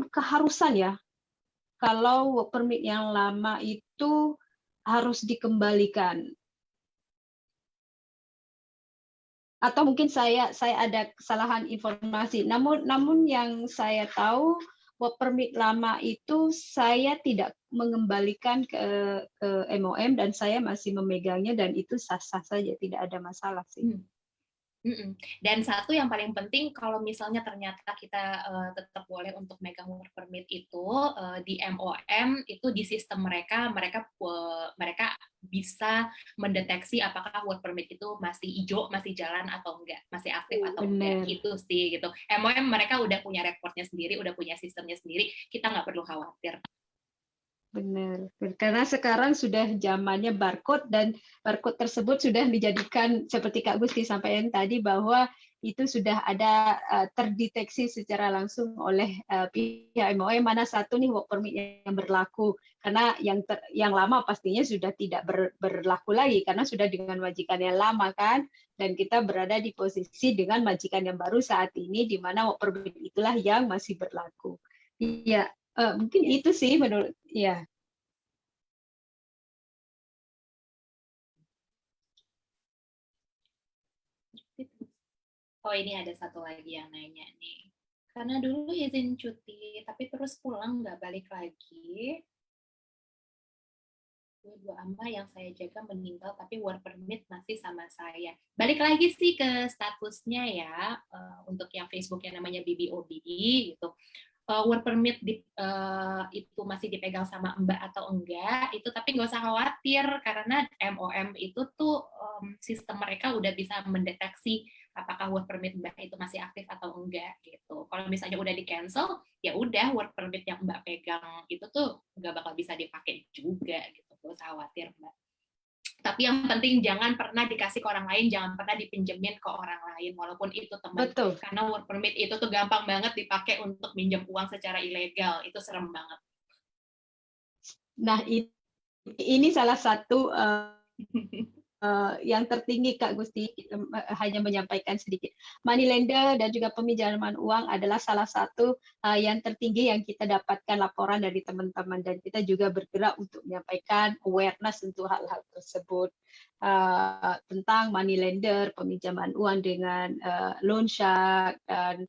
keharusan ya kalau work permit yang lama itu harus dikembalikan. Atau mungkin saya ada kesalahan informasi. Namun yang saya tahu work permit lama itu saya tidak mengembalikan ke MOM dan saya masih memegangnya, dan itu sah-sah saja, tidak ada masalah sih. Dan satu yang paling penting, kalau misalnya ternyata kita tetap boleh untuk megang work permit itu di MOM itu di sistem mereka bisa mendeteksi apakah work permit itu masih hijau, masih jalan atau enggak, masih aktif atau enggak, gitu sih gitu. MOM mereka udah punya rekornya sendiri, udah punya sistemnya sendiri, kita nggak perlu khawatir. Benar, karena sekarang sudah zamannya barcode, dan barcode tersebut sudah dijadikan seperti Kak Gusti sampaikan tadi, bahwa itu sudah ada terdeteksi secara langsung oleh pihak MOE mana satu nih work permit yang berlaku, karena yang lama pastinya sudah tidak berlaku lagi karena sudah dengan majikan yang lama kan, dan kita berada di posisi dengan majikan yang baru saat ini di mana work permit itulah yang masih berlaku. Iya. Mungkin itu sih menurut ya. Oh, ini ada satu lagi yang nanya nih. Karena dulu izin cuti, tapi terus pulang nggak balik lagi. Dua ama yang saya jaga meninggal tapi work permit masih sama saya. Balik lagi sih ke statusnya ya, untuk yang Facebook yang namanya BBOBD gitu. Work permit itu masih dipegang sama Mbak atau enggak itu, tapi nggak usah khawatir karena MOM itu tuh sistem mereka udah bisa mendeteksi apakah work permit Mbak itu masih aktif atau enggak gitu. Kalau misalnya udah di cancel, ya udah work permit yang Mbak pegang itu tuh nggak bakal bisa dipakai juga gitu. Nggak usah khawatir Mbak. Tapi yang penting jangan pernah dikasih ke orang lain, jangan pernah dipinjemin ke orang lain, walaupun itu teman. Betul. Karena work permit itu tuh gampang banget dipakai untuk minjem uang secara ilegal. Itu serem banget. Nah, ini salah satu yang tertinggi Kak Gusti, kita hanya menyampaikan sedikit. Money lender dan juga peminjaman uang adalah salah satu yang tertinggi yang kita dapatkan laporan dari teman-teman, dan kita juga bergerak untuk menyampaikan awareness untuk hal-hal tersebut, tentang money lender, peminjaman uang dengan loan shark, dan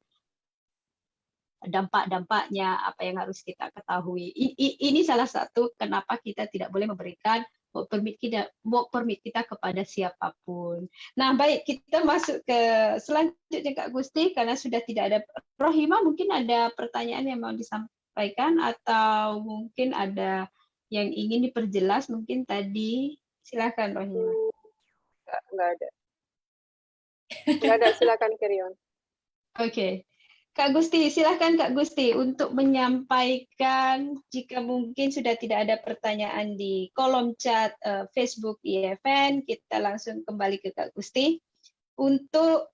dampak-dampaknya, apa yang harus kita ketahui. Ini salah satu kenapa kita tidak boleh memberikan work permit kita kepada siapapun. Nah, baik, kita masuk ke selanjutnya Kak Gusti, karena sudah tidak ada. Rohima, mungkin ada pertanyaan yang mau disampaikan atau mungkin ada yang ingin diperjelas mungkin tadi. Silakan Rohima. Nggak ada. Nggak ada, silakan carry on. Oke. Kak Gusti, silahkan Kak Gusti untuk menyampaikan jika mungkin sudah tidak ada pertanyaan di kolom chat Facebook IFN, kita langsung kembali ke Kak Gusti untuk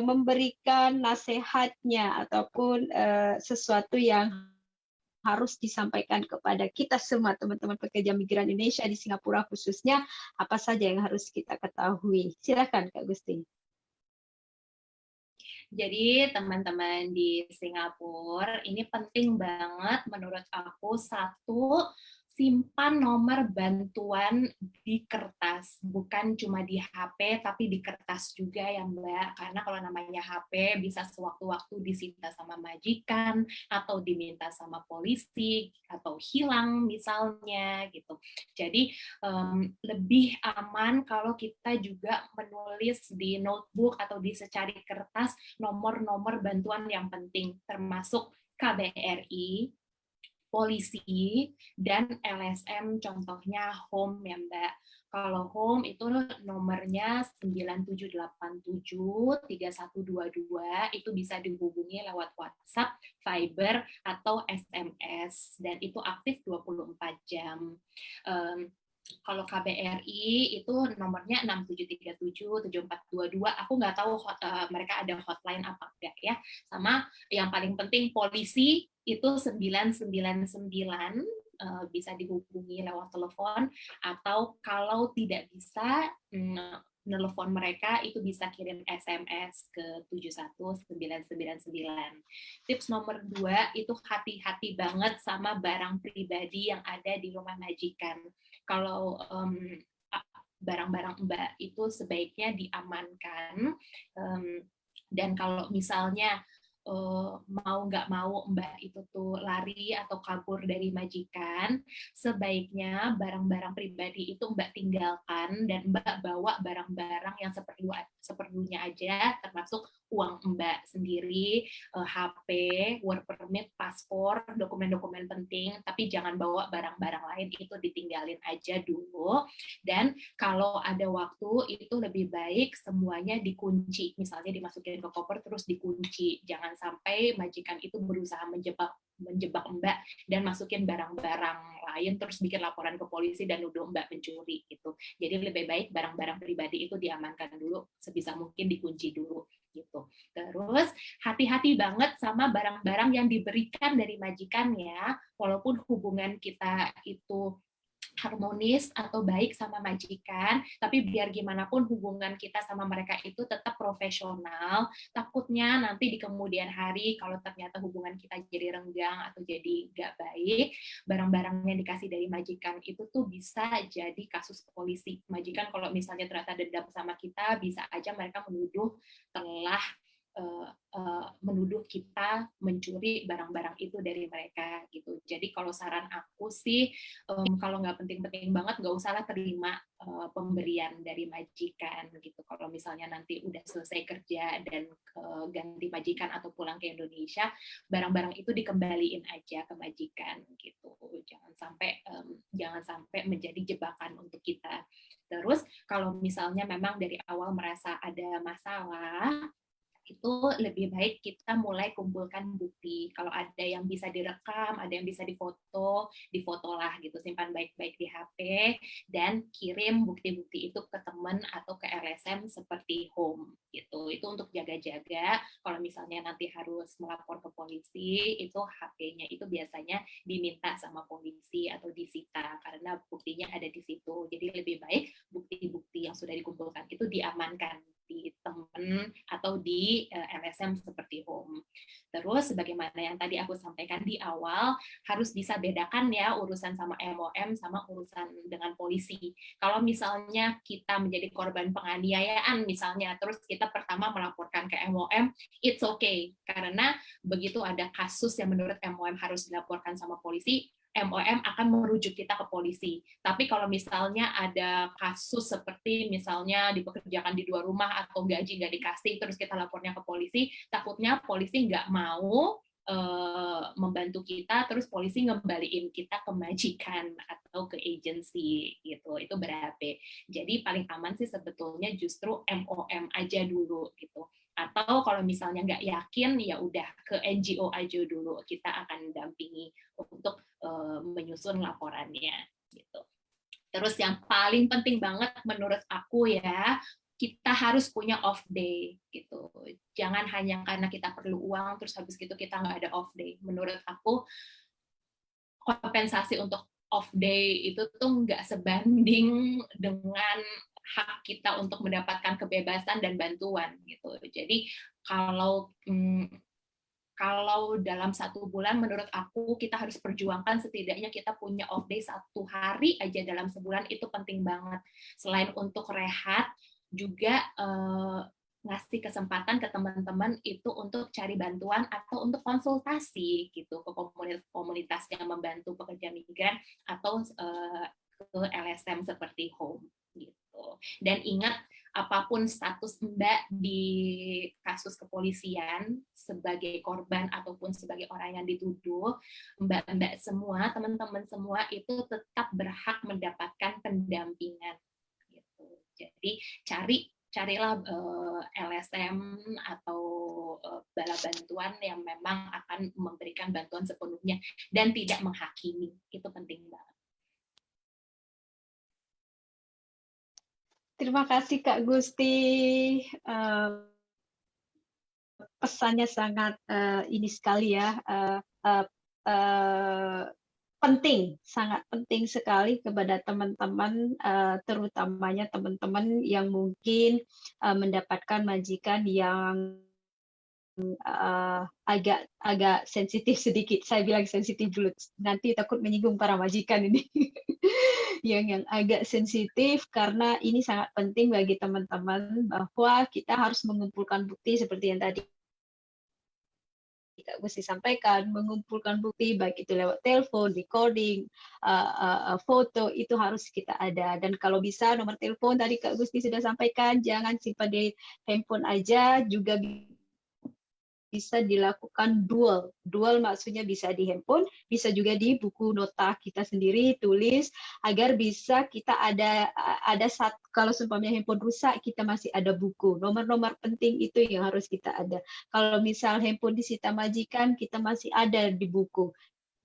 memberikan nasihatnya ataupun sesuatu yang harus disampaikan kepada kita semua teman-teman pekerja migran Indonesia di Singapura khususnya, apa saja yang harus kita ketahui. Silakan Kak Gusti. Jadi teman-teman di Singapura, ini penting banget menurut aku, satu, simpan nomor bantuan di kertas, bukan cuma di HP, tapi di kertas juga ya Mbak, karena kalau namanya HP bisa sewaktu-waktu disita sama majikan, atau diminta sama polisi, atau hilang misalnya gitu. Jadi lebih aman kalau kita juga menulis di notebook atau di secari kertas nomor-nomor bantuan yang penting, termasuk KBRI, polisi, dan LSM, contohnya home ya Mbak. Kalau home itu nomornya 97873122, itu bisa dihubungi lewat WhatsApp, Viber, atau SMS, dan itu aktif 24 jam. Kalau KBRI itu nomornya 67377422. Aku nggak tahu mereka ada hotline apa enggak ya. Sama yang paling penting polisi itu 999, bisa dihubungi lewat telepon, atau kalau tidak bisa nelfon mereka itu bisa kirim SMS ke 71999. Tips nomor 2 itu hati-hati banget sama barang pribadi yang ada di rumah majikan. Kalau barang-barang Mbak itu sebaiknya diamankan, dan kalau misalnya mau nggak mau Mbak itu tuh lari atau kabur dari majikan, sebaiknya barang-barang pribadi itu Mbak tinggalkan dan Mbak bawa barang-barang yang seperlunya aja, termasuk uang Mbak sendiri, HP, work permit, paspor, dokumen-dokumen penting, tapi jangan bawa barang-barang lain, itu ditinggalin aja dulu. Dan kalau ada waktu itu lebih baik semuanya dikunci, misalnya dimasukin ke koper terus dikunci, jangan sampai majikan itu berusaha menjebak Mbak dan masukin barang-barang lain terus bikin laporan ke polisi dan nuduh Mbak mencuri gitu. Jadi lebih baik barang-barang pribadi itu diamankan dulu, sebisa mungkin dikunci dulu gitu. Terus hati-hati banget sama barang-barang yang diberikan dari majikan ya, walaupun hubungan kita itu harmonis atau baik sama majikan, tapi biar gimana pun hubungan kita sama mereka itu tetap profesional. Takutnya nanti di kemudian hari kalau ternyata hubungan kita jadi renggang atau jadi nggak baik, barang-barang yang dikasih dari majikan itu tuh bisa jadi kasus polisi. Majikan kalau misalnya ternyata dendam sama kita, bisa aja mereka menuduh telah menuduh kita mencuri barang-barang itu dari mereka gitu. Jadi kalau saran aku sih, kalau nggak penting-penting banget, nggak usahlah terima pemberian dari majikan gitu. Kalau misalnya nanti udah selesai kerja dan ganti majikan atau pulang ke Indonesia, barang-barang itu dikembaliin aja ke majikan gitu. Jangan sampai menjadi jebakan untuk kita. Terus kalau misalnya memang dari awal merasa ada masalah, itu lebih baik kita mulai kumpulkan bukti. Kalau ada yang bisa direkam, ada yang bisa difotolah gitu, simpan baik-baik di HP dan kirim bukti-bukti itu ke teman atau ke LSM seperti home gitu. Itu untuk jaga-jaga. Kalau misalnya nanti harus melapor ke polisi, itu HP-nya itu biasanya diminta sama polisi atau disita karena buktinya ada di situ. Jadi lebih baik bukti-bukti yang sudah dikumpulkan itu diamankan di teman atau di LSM seperti home. Terus sebagaimana yang tadi aku sampaikan di awal, harus bisa bedakan ya urusan sama MOM sama urusan dengan polisi. Kalau misalnya kita menjadi korban penganiayaan misalnya, terus kita pertama melaporkan ke MOM, it's okay. Karena begitu ada kasus yang menurut MOM harus dilaporkan sama polisi, MOM akan merujuk kita ke polisi. Tapi kalau misalnya ada kasus seperti misalnya dipekerjakan di 2 rumah atau gaji nggak dikasih, terus kita lapornya ke polisi, takutnya polisi nggak mau membantu kita, terus polisi ngembaliin kita ke majikan atau ke agensi gitu. Itu berabe. Jadi paling aman sih sebetulnya justru MOM aja dulu gitu. Atau kalau misalnya nggak yakin, ya udah ke NGO aja dulu. Kita akan dampingi untuk menyusun laporannya gitu. Terus yang paling penting banget menurut aku ya, kita harus punya off day gitu. Jangan hanya karena kita perlu uang terus habis gitu kita nggak ada off day. Menurut aku kompensasi untuk off day itu tuh nggak sebanding dengan hak kita untuk mendapatkan kebebasan dan bantuan gitu. Jadi kalau kalau dalam 1 bulan menurut aku kita harus perjuangkan setidaknya kita punya off day 1 hari aja dalam sebulan, itu penting banget. Selain untuk rehat, juga ngasih kesempatan ke teman-teman itu untuk cari bantuan atau untuk konsultasi gitu ke komunitas yang membantu pekerja migran atau ke LSM seperti home gitu. Dan ingat, apapun status Mbak di kasus kepolisian sebagai korban ataupun sebagai orang yang dituduh, Mbak-mbak semua, teman-teman semua itu tetap berhak mendapatkan pendampingan gitu. Jadi carilah LSM atau bala bantuan yang memang akan memberikan bantuan sepenuhnya dan tidak menghakimi. Itu penting banget. Terima kasih Kak Gusti. Pesannya sangat ini sekali ya, penting, sangat penting sekali kepada teman-teman, terutamanya teman-teman yang mungkin mendapatkan majikan yang agak sensitif sedikit. Saya bilang sensitif dulu, nanti takut menyinggung para majikan ini. yang agak sensitif, karena ini sangat penting bagi teman-teman bahwa kita harus mengumpulkan bukti seperti yang tadi Kak Gusti sampaikan, mengumpulkan bukti baik itu lewat telepon, recording, foto, itu harus kita ada. Dan kalau bisa nomor telepon tadi Kak Gusti sudah sampaikan, jangan simpan di handphone aja, juga bisa dilakukan dual. Dual maksudnya bisa di handphone, bisa juga di buku nota kita sendiri tulis, agar bisa kita ada saat kalau seumpamanya handphone rusak kita masih ada buku. Nomor-nomor penting itu yang harus kita ada. Kalau misal handphone disita majikan, kita masih ada di buku.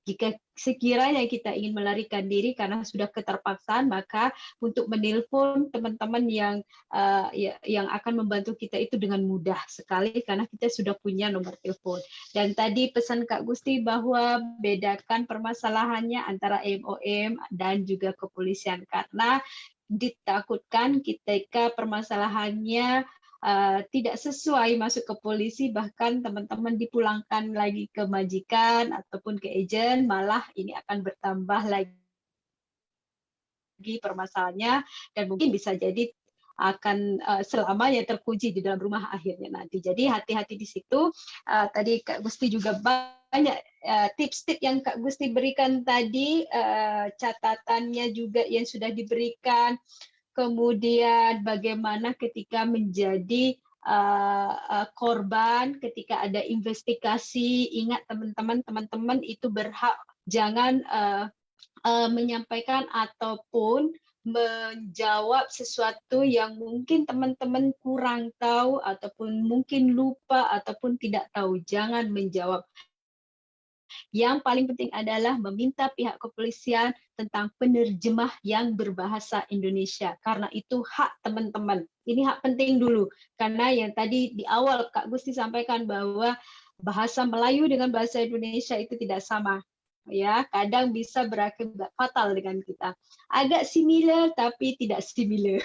Jika sekiranya kita ingin melarikan diri karena sudah keterpaksaan, maka untuk menelpon teman-teman yang akan membantu kita itu dengan mudah sekali karena kita sudah punya nomor telepon. Dan tadi pesan Kak Gusti bahwa bedakan permasalahannya antara MOM dan juga kepolisian, karena ditakutkan ketika permasalahannya tidak sesuai masuk ke polisi, bahkan teman-teman dipulangkan lagi ke majikan ataupun ke agen, malah ini akan bertambah lagi permasalahannya dan mungkin bisa jadi akan selamanya terkunci di dalam rumah akhirnya nanti. Jadi hati-hati di situ. Tadi Kak Gusti juga banyak tips-tips yang Kak Gusti berikan tadi, catatannya juga yang sudah diberikan. Kemudian bagaimana ketika menjadi korban, ketika ada investigasi, ingat teman-teman itu berhak jangan menyampaikan ataupun menjawab sesuatu yang mungkin teman-teman kurang tahu ataupun mungkin lupa ataupun tidak tahu. Jangan menjawab. Yang paling penting adalah meminta pihak kepolisian tentang penerjemah yang berbahasa Indonesia. Karena itu hak teman-teman. Ini hak penting dulu. Karena yang tadi di awal Kak Gusti sampaikan bahwa bahasa Melayu dengan bahasa Indonesia itu tidak sama. Ya, kadang bisa berakibat fatal dengan kita. Agak similar tapi tidak similar.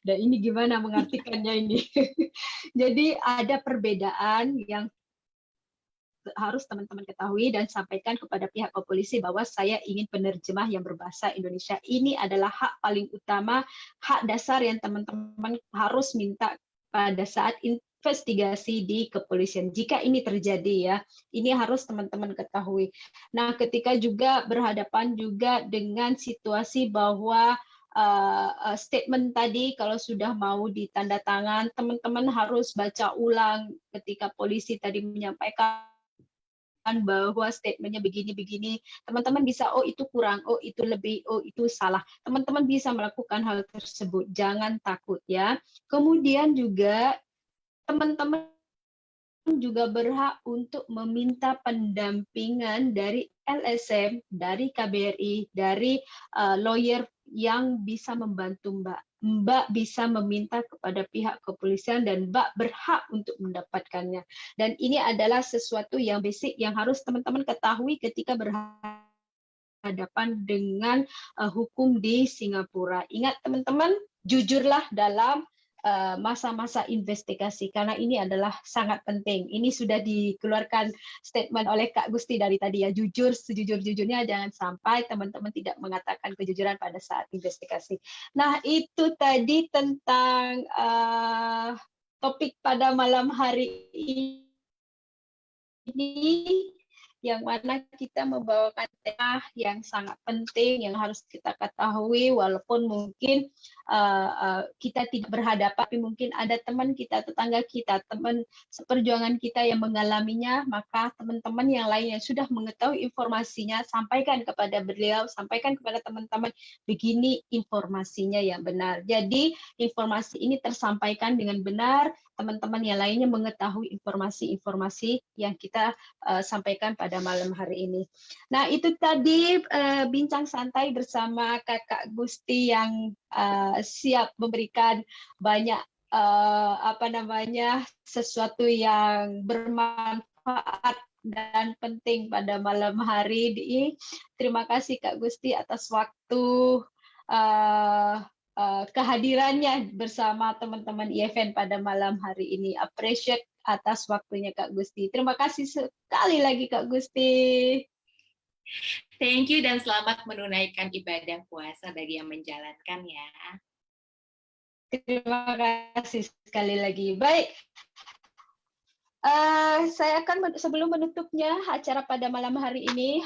Dan ini gimana mengartikannya ini? Jadi ada perbedaan yang harus teman-teman ketahui dan sampaikan kepada pihak kepolisian bahwa saya ingin penerjemah yang berbahasa Indonesia. Ini adalah hak paling utama, hak dasar yang teman-teman harus minta pada saat investigasi di kepolisian. Jika ini terjadi ya, ini harus teman-teman ketahui. Nah, ketika juga berhadapan juga dengan situasi bahwa statement tadi kalau sudah mau ditandatangan, teman-teman harus baca ulang ketika polisi tadi menyampaikan bahwa statementnya begini-begini, teman-teman bisa, oh itu kurang, oh itu lebih, oh itu salah. Teman-teman bisa melakukan hal tersebut, jangan takut ya. Kemudian juga teman-teman juga berhak untuk meminta pendampingan dari LSM, dari KBRI, dari lawyer yang bisa membantu Mbak. Mbak bisa meminta kepada pihak kepolisian dan Mbak berhak untuk mendapatkannya. Dan ini adalah sesuatu yang basic yang harus teman-teman ketahui ketika berhadapan dengan hukum di Singapura. Ingat teman-teman, jujurlah dalam masa-masa investigasi karena ini adalah sangat penting. Ini sudah dikeluarkan statement oleh Kak Gusti dari tadi ya, jujur sejujur-jujurnya, jangan sampai teman-teman tidak mengatakan kejujuran pada saat investigasi. Nah, itu tadi tentang topik pada malam hari ini, yang mana kita membawakan tema yang sangat penting yang harus kita ketahui, walaupun mungkin kita tidak berhadapan, tapi mungkin ada teman kita, tetangga kita, teman seperjuangan kita yang mengalaminya, maka teman-teman yang lain yang sudah mengetahui informasinya, sampaikan kepada beliau, sampaikan kepada teman-teman, begini informasinya yang benar. Jadi informasi ini tersampaikan dengan benar, teman-teman yang lainnya mengetahui informasi-informasi yang kita sampaikan pada malam hari ini. Nah, itu tadi bincang santai bersama Kakak Gusti yang siap memberikan banyak sesuatu yang bermanfaat dan penting pada malam hari ini. Terima kasih Kak Gusti atas waktu kehadirannya bersama teman-teman IFN pada malam hari ini. Appreciate atas waktunya Kak Gusti. Terima kasih sekali lagi Kak Gusti. Thank you dan selamat menunaikan ibadah puasa bagi yang menjalankan ya. Terima kasih sekali lagi. Baik, saya akan sebelum menutupnya acara pada malam hari ini,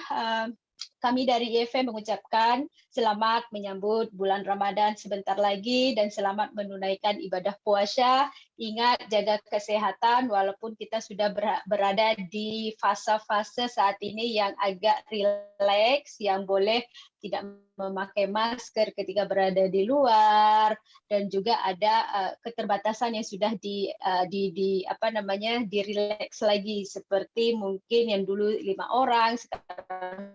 kami dari IFM mengucapkan selamat menyambut bulan Ramadan sebentar lagi dan selamat menunaikan ibadah puasa. Ingat jaga kesehatan walaupun kita sudah berada di fase-fase saat ini yang agak rileks, yang boleh tidak memakai masker ketika berada di luar dan juga ada keterbatasan yang sudah dirileks lagi, seperti mungkin yang dulu 5 orang sekarang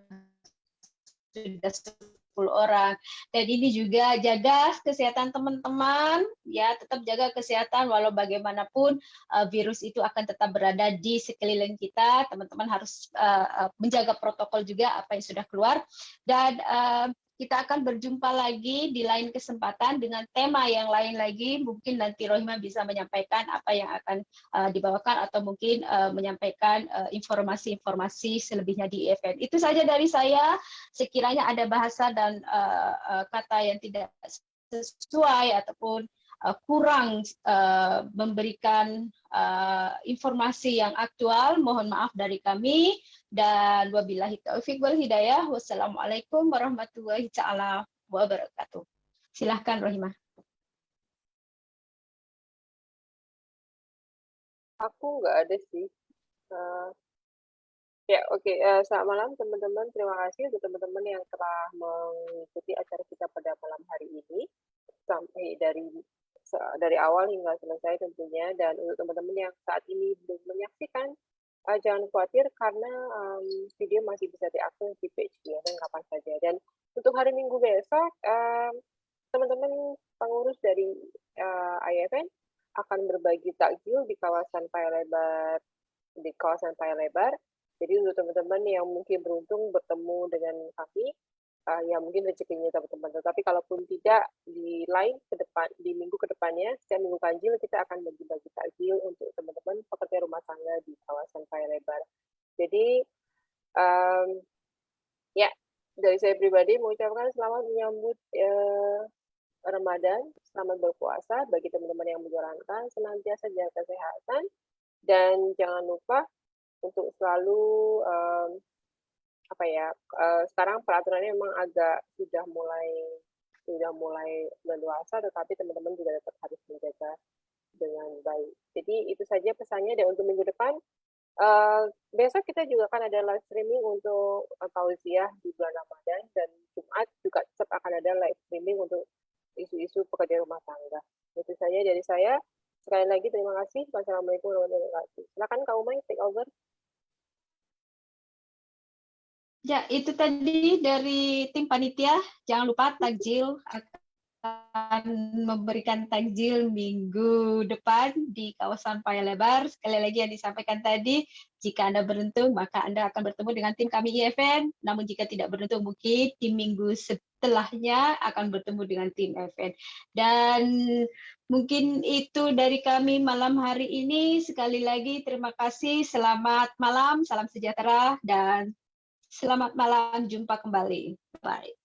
sudah 10 orang. Dan ini juga jaga kesehatan teman-teman, ya, tetap jaga kesehatan walau bagaimanapun virus itu akan tetap berada di sekeliling kita. Teman-teman harus menjaga protokol juga apa yang sudah keluar. Dan kita akan berjumpa lagi di lain kesempatan dengan tema yang lain lagi. Mungkin nanti Rohima bisa menyampaikan apa yang akan dibawakan atau mungkin menyampaikan informasi-informasi selebihnya di event. Itu saja dari saya. Sekiranya ada bahasa dan kata yang tidak sesuai ataupun kurang memberikan informasi yang aktual, mohon maaf dari kami. Dan wabillahi taufiq wal hidayah. Wassalamualaikum warahmatullahi taala wabarakatuh. Silahkan Rohimah. Aku nggak ada sih. Eh, Ya, oke. Selamat malam teman-teman. Terima kasih untuk teman-teman yang telah mengikuti acara kita pada malam hari ini sampai dari awal hingga selesai tentunya. Dan untuk teman-teman yang saat ini belum menyaksikan, jangan khawatir karena video masih bisa diakses di page BFN kapan saja. Dan untuk hari Minggu besok, teman-teman pengurus dari IFN akan berbagi takjil di kawasan Paya Lebar, Jadi untuk teman-teman yang mungkin beruntung bertemu dengan kami, yang mungkin rezekinya teman-teman. Tetapi kalaupun tidak, di minggu kedepannya, setiap minggu ganjil kita akan bagi-bagi takjil untuk teman-teman pekerja rumah tangga di kawasan Paya Lebar. Jadi, ya, dari saya pribadi mengucapkan selamat menyambut Ramadan, selamat berpuasa bagi teman-teman yang menjalankan, senantiasa jaga kesehatan, dan jangan lupa untuk selalu sekarang peraturannya memang agak sudah mulai leluasa, tetapi teman-teman juga tetap harus menjaga dengan baik. Jadi itu saja pesannya. Dan untuk minggu depan, besok kita juga akan ada live streaming untuk tausiah di bulan Ramadan, dan Jumat juga tetap akan ada live streaming untuk isu-isu pekerja rumah tangga. Itu saja dari saya. Sekali lagi terima kasih. Wassalamualaikum warahmatullahi wabarakatuh. Silakan Kak Umay, take over. Ya, itu tadi dari tim panitia. Jangan lupa takjil akan memberikan takjil minggu depan di kawasan Paya Lebar. Sekali lagi yang disampaikan tadi, jika Anda beruntung, maka Anda akan bertemu dengan tim kami IFN. Namun jika tidak beruntung, mungkin di minggu setelahnya akan bertemu dengan tim IFN. Dan mungkin itu dari kami malam hari ini. Sekali lagi terima kasih. Selamat malam, salam sejahtera, dan selamat malam. Jumpa kembali. Bye.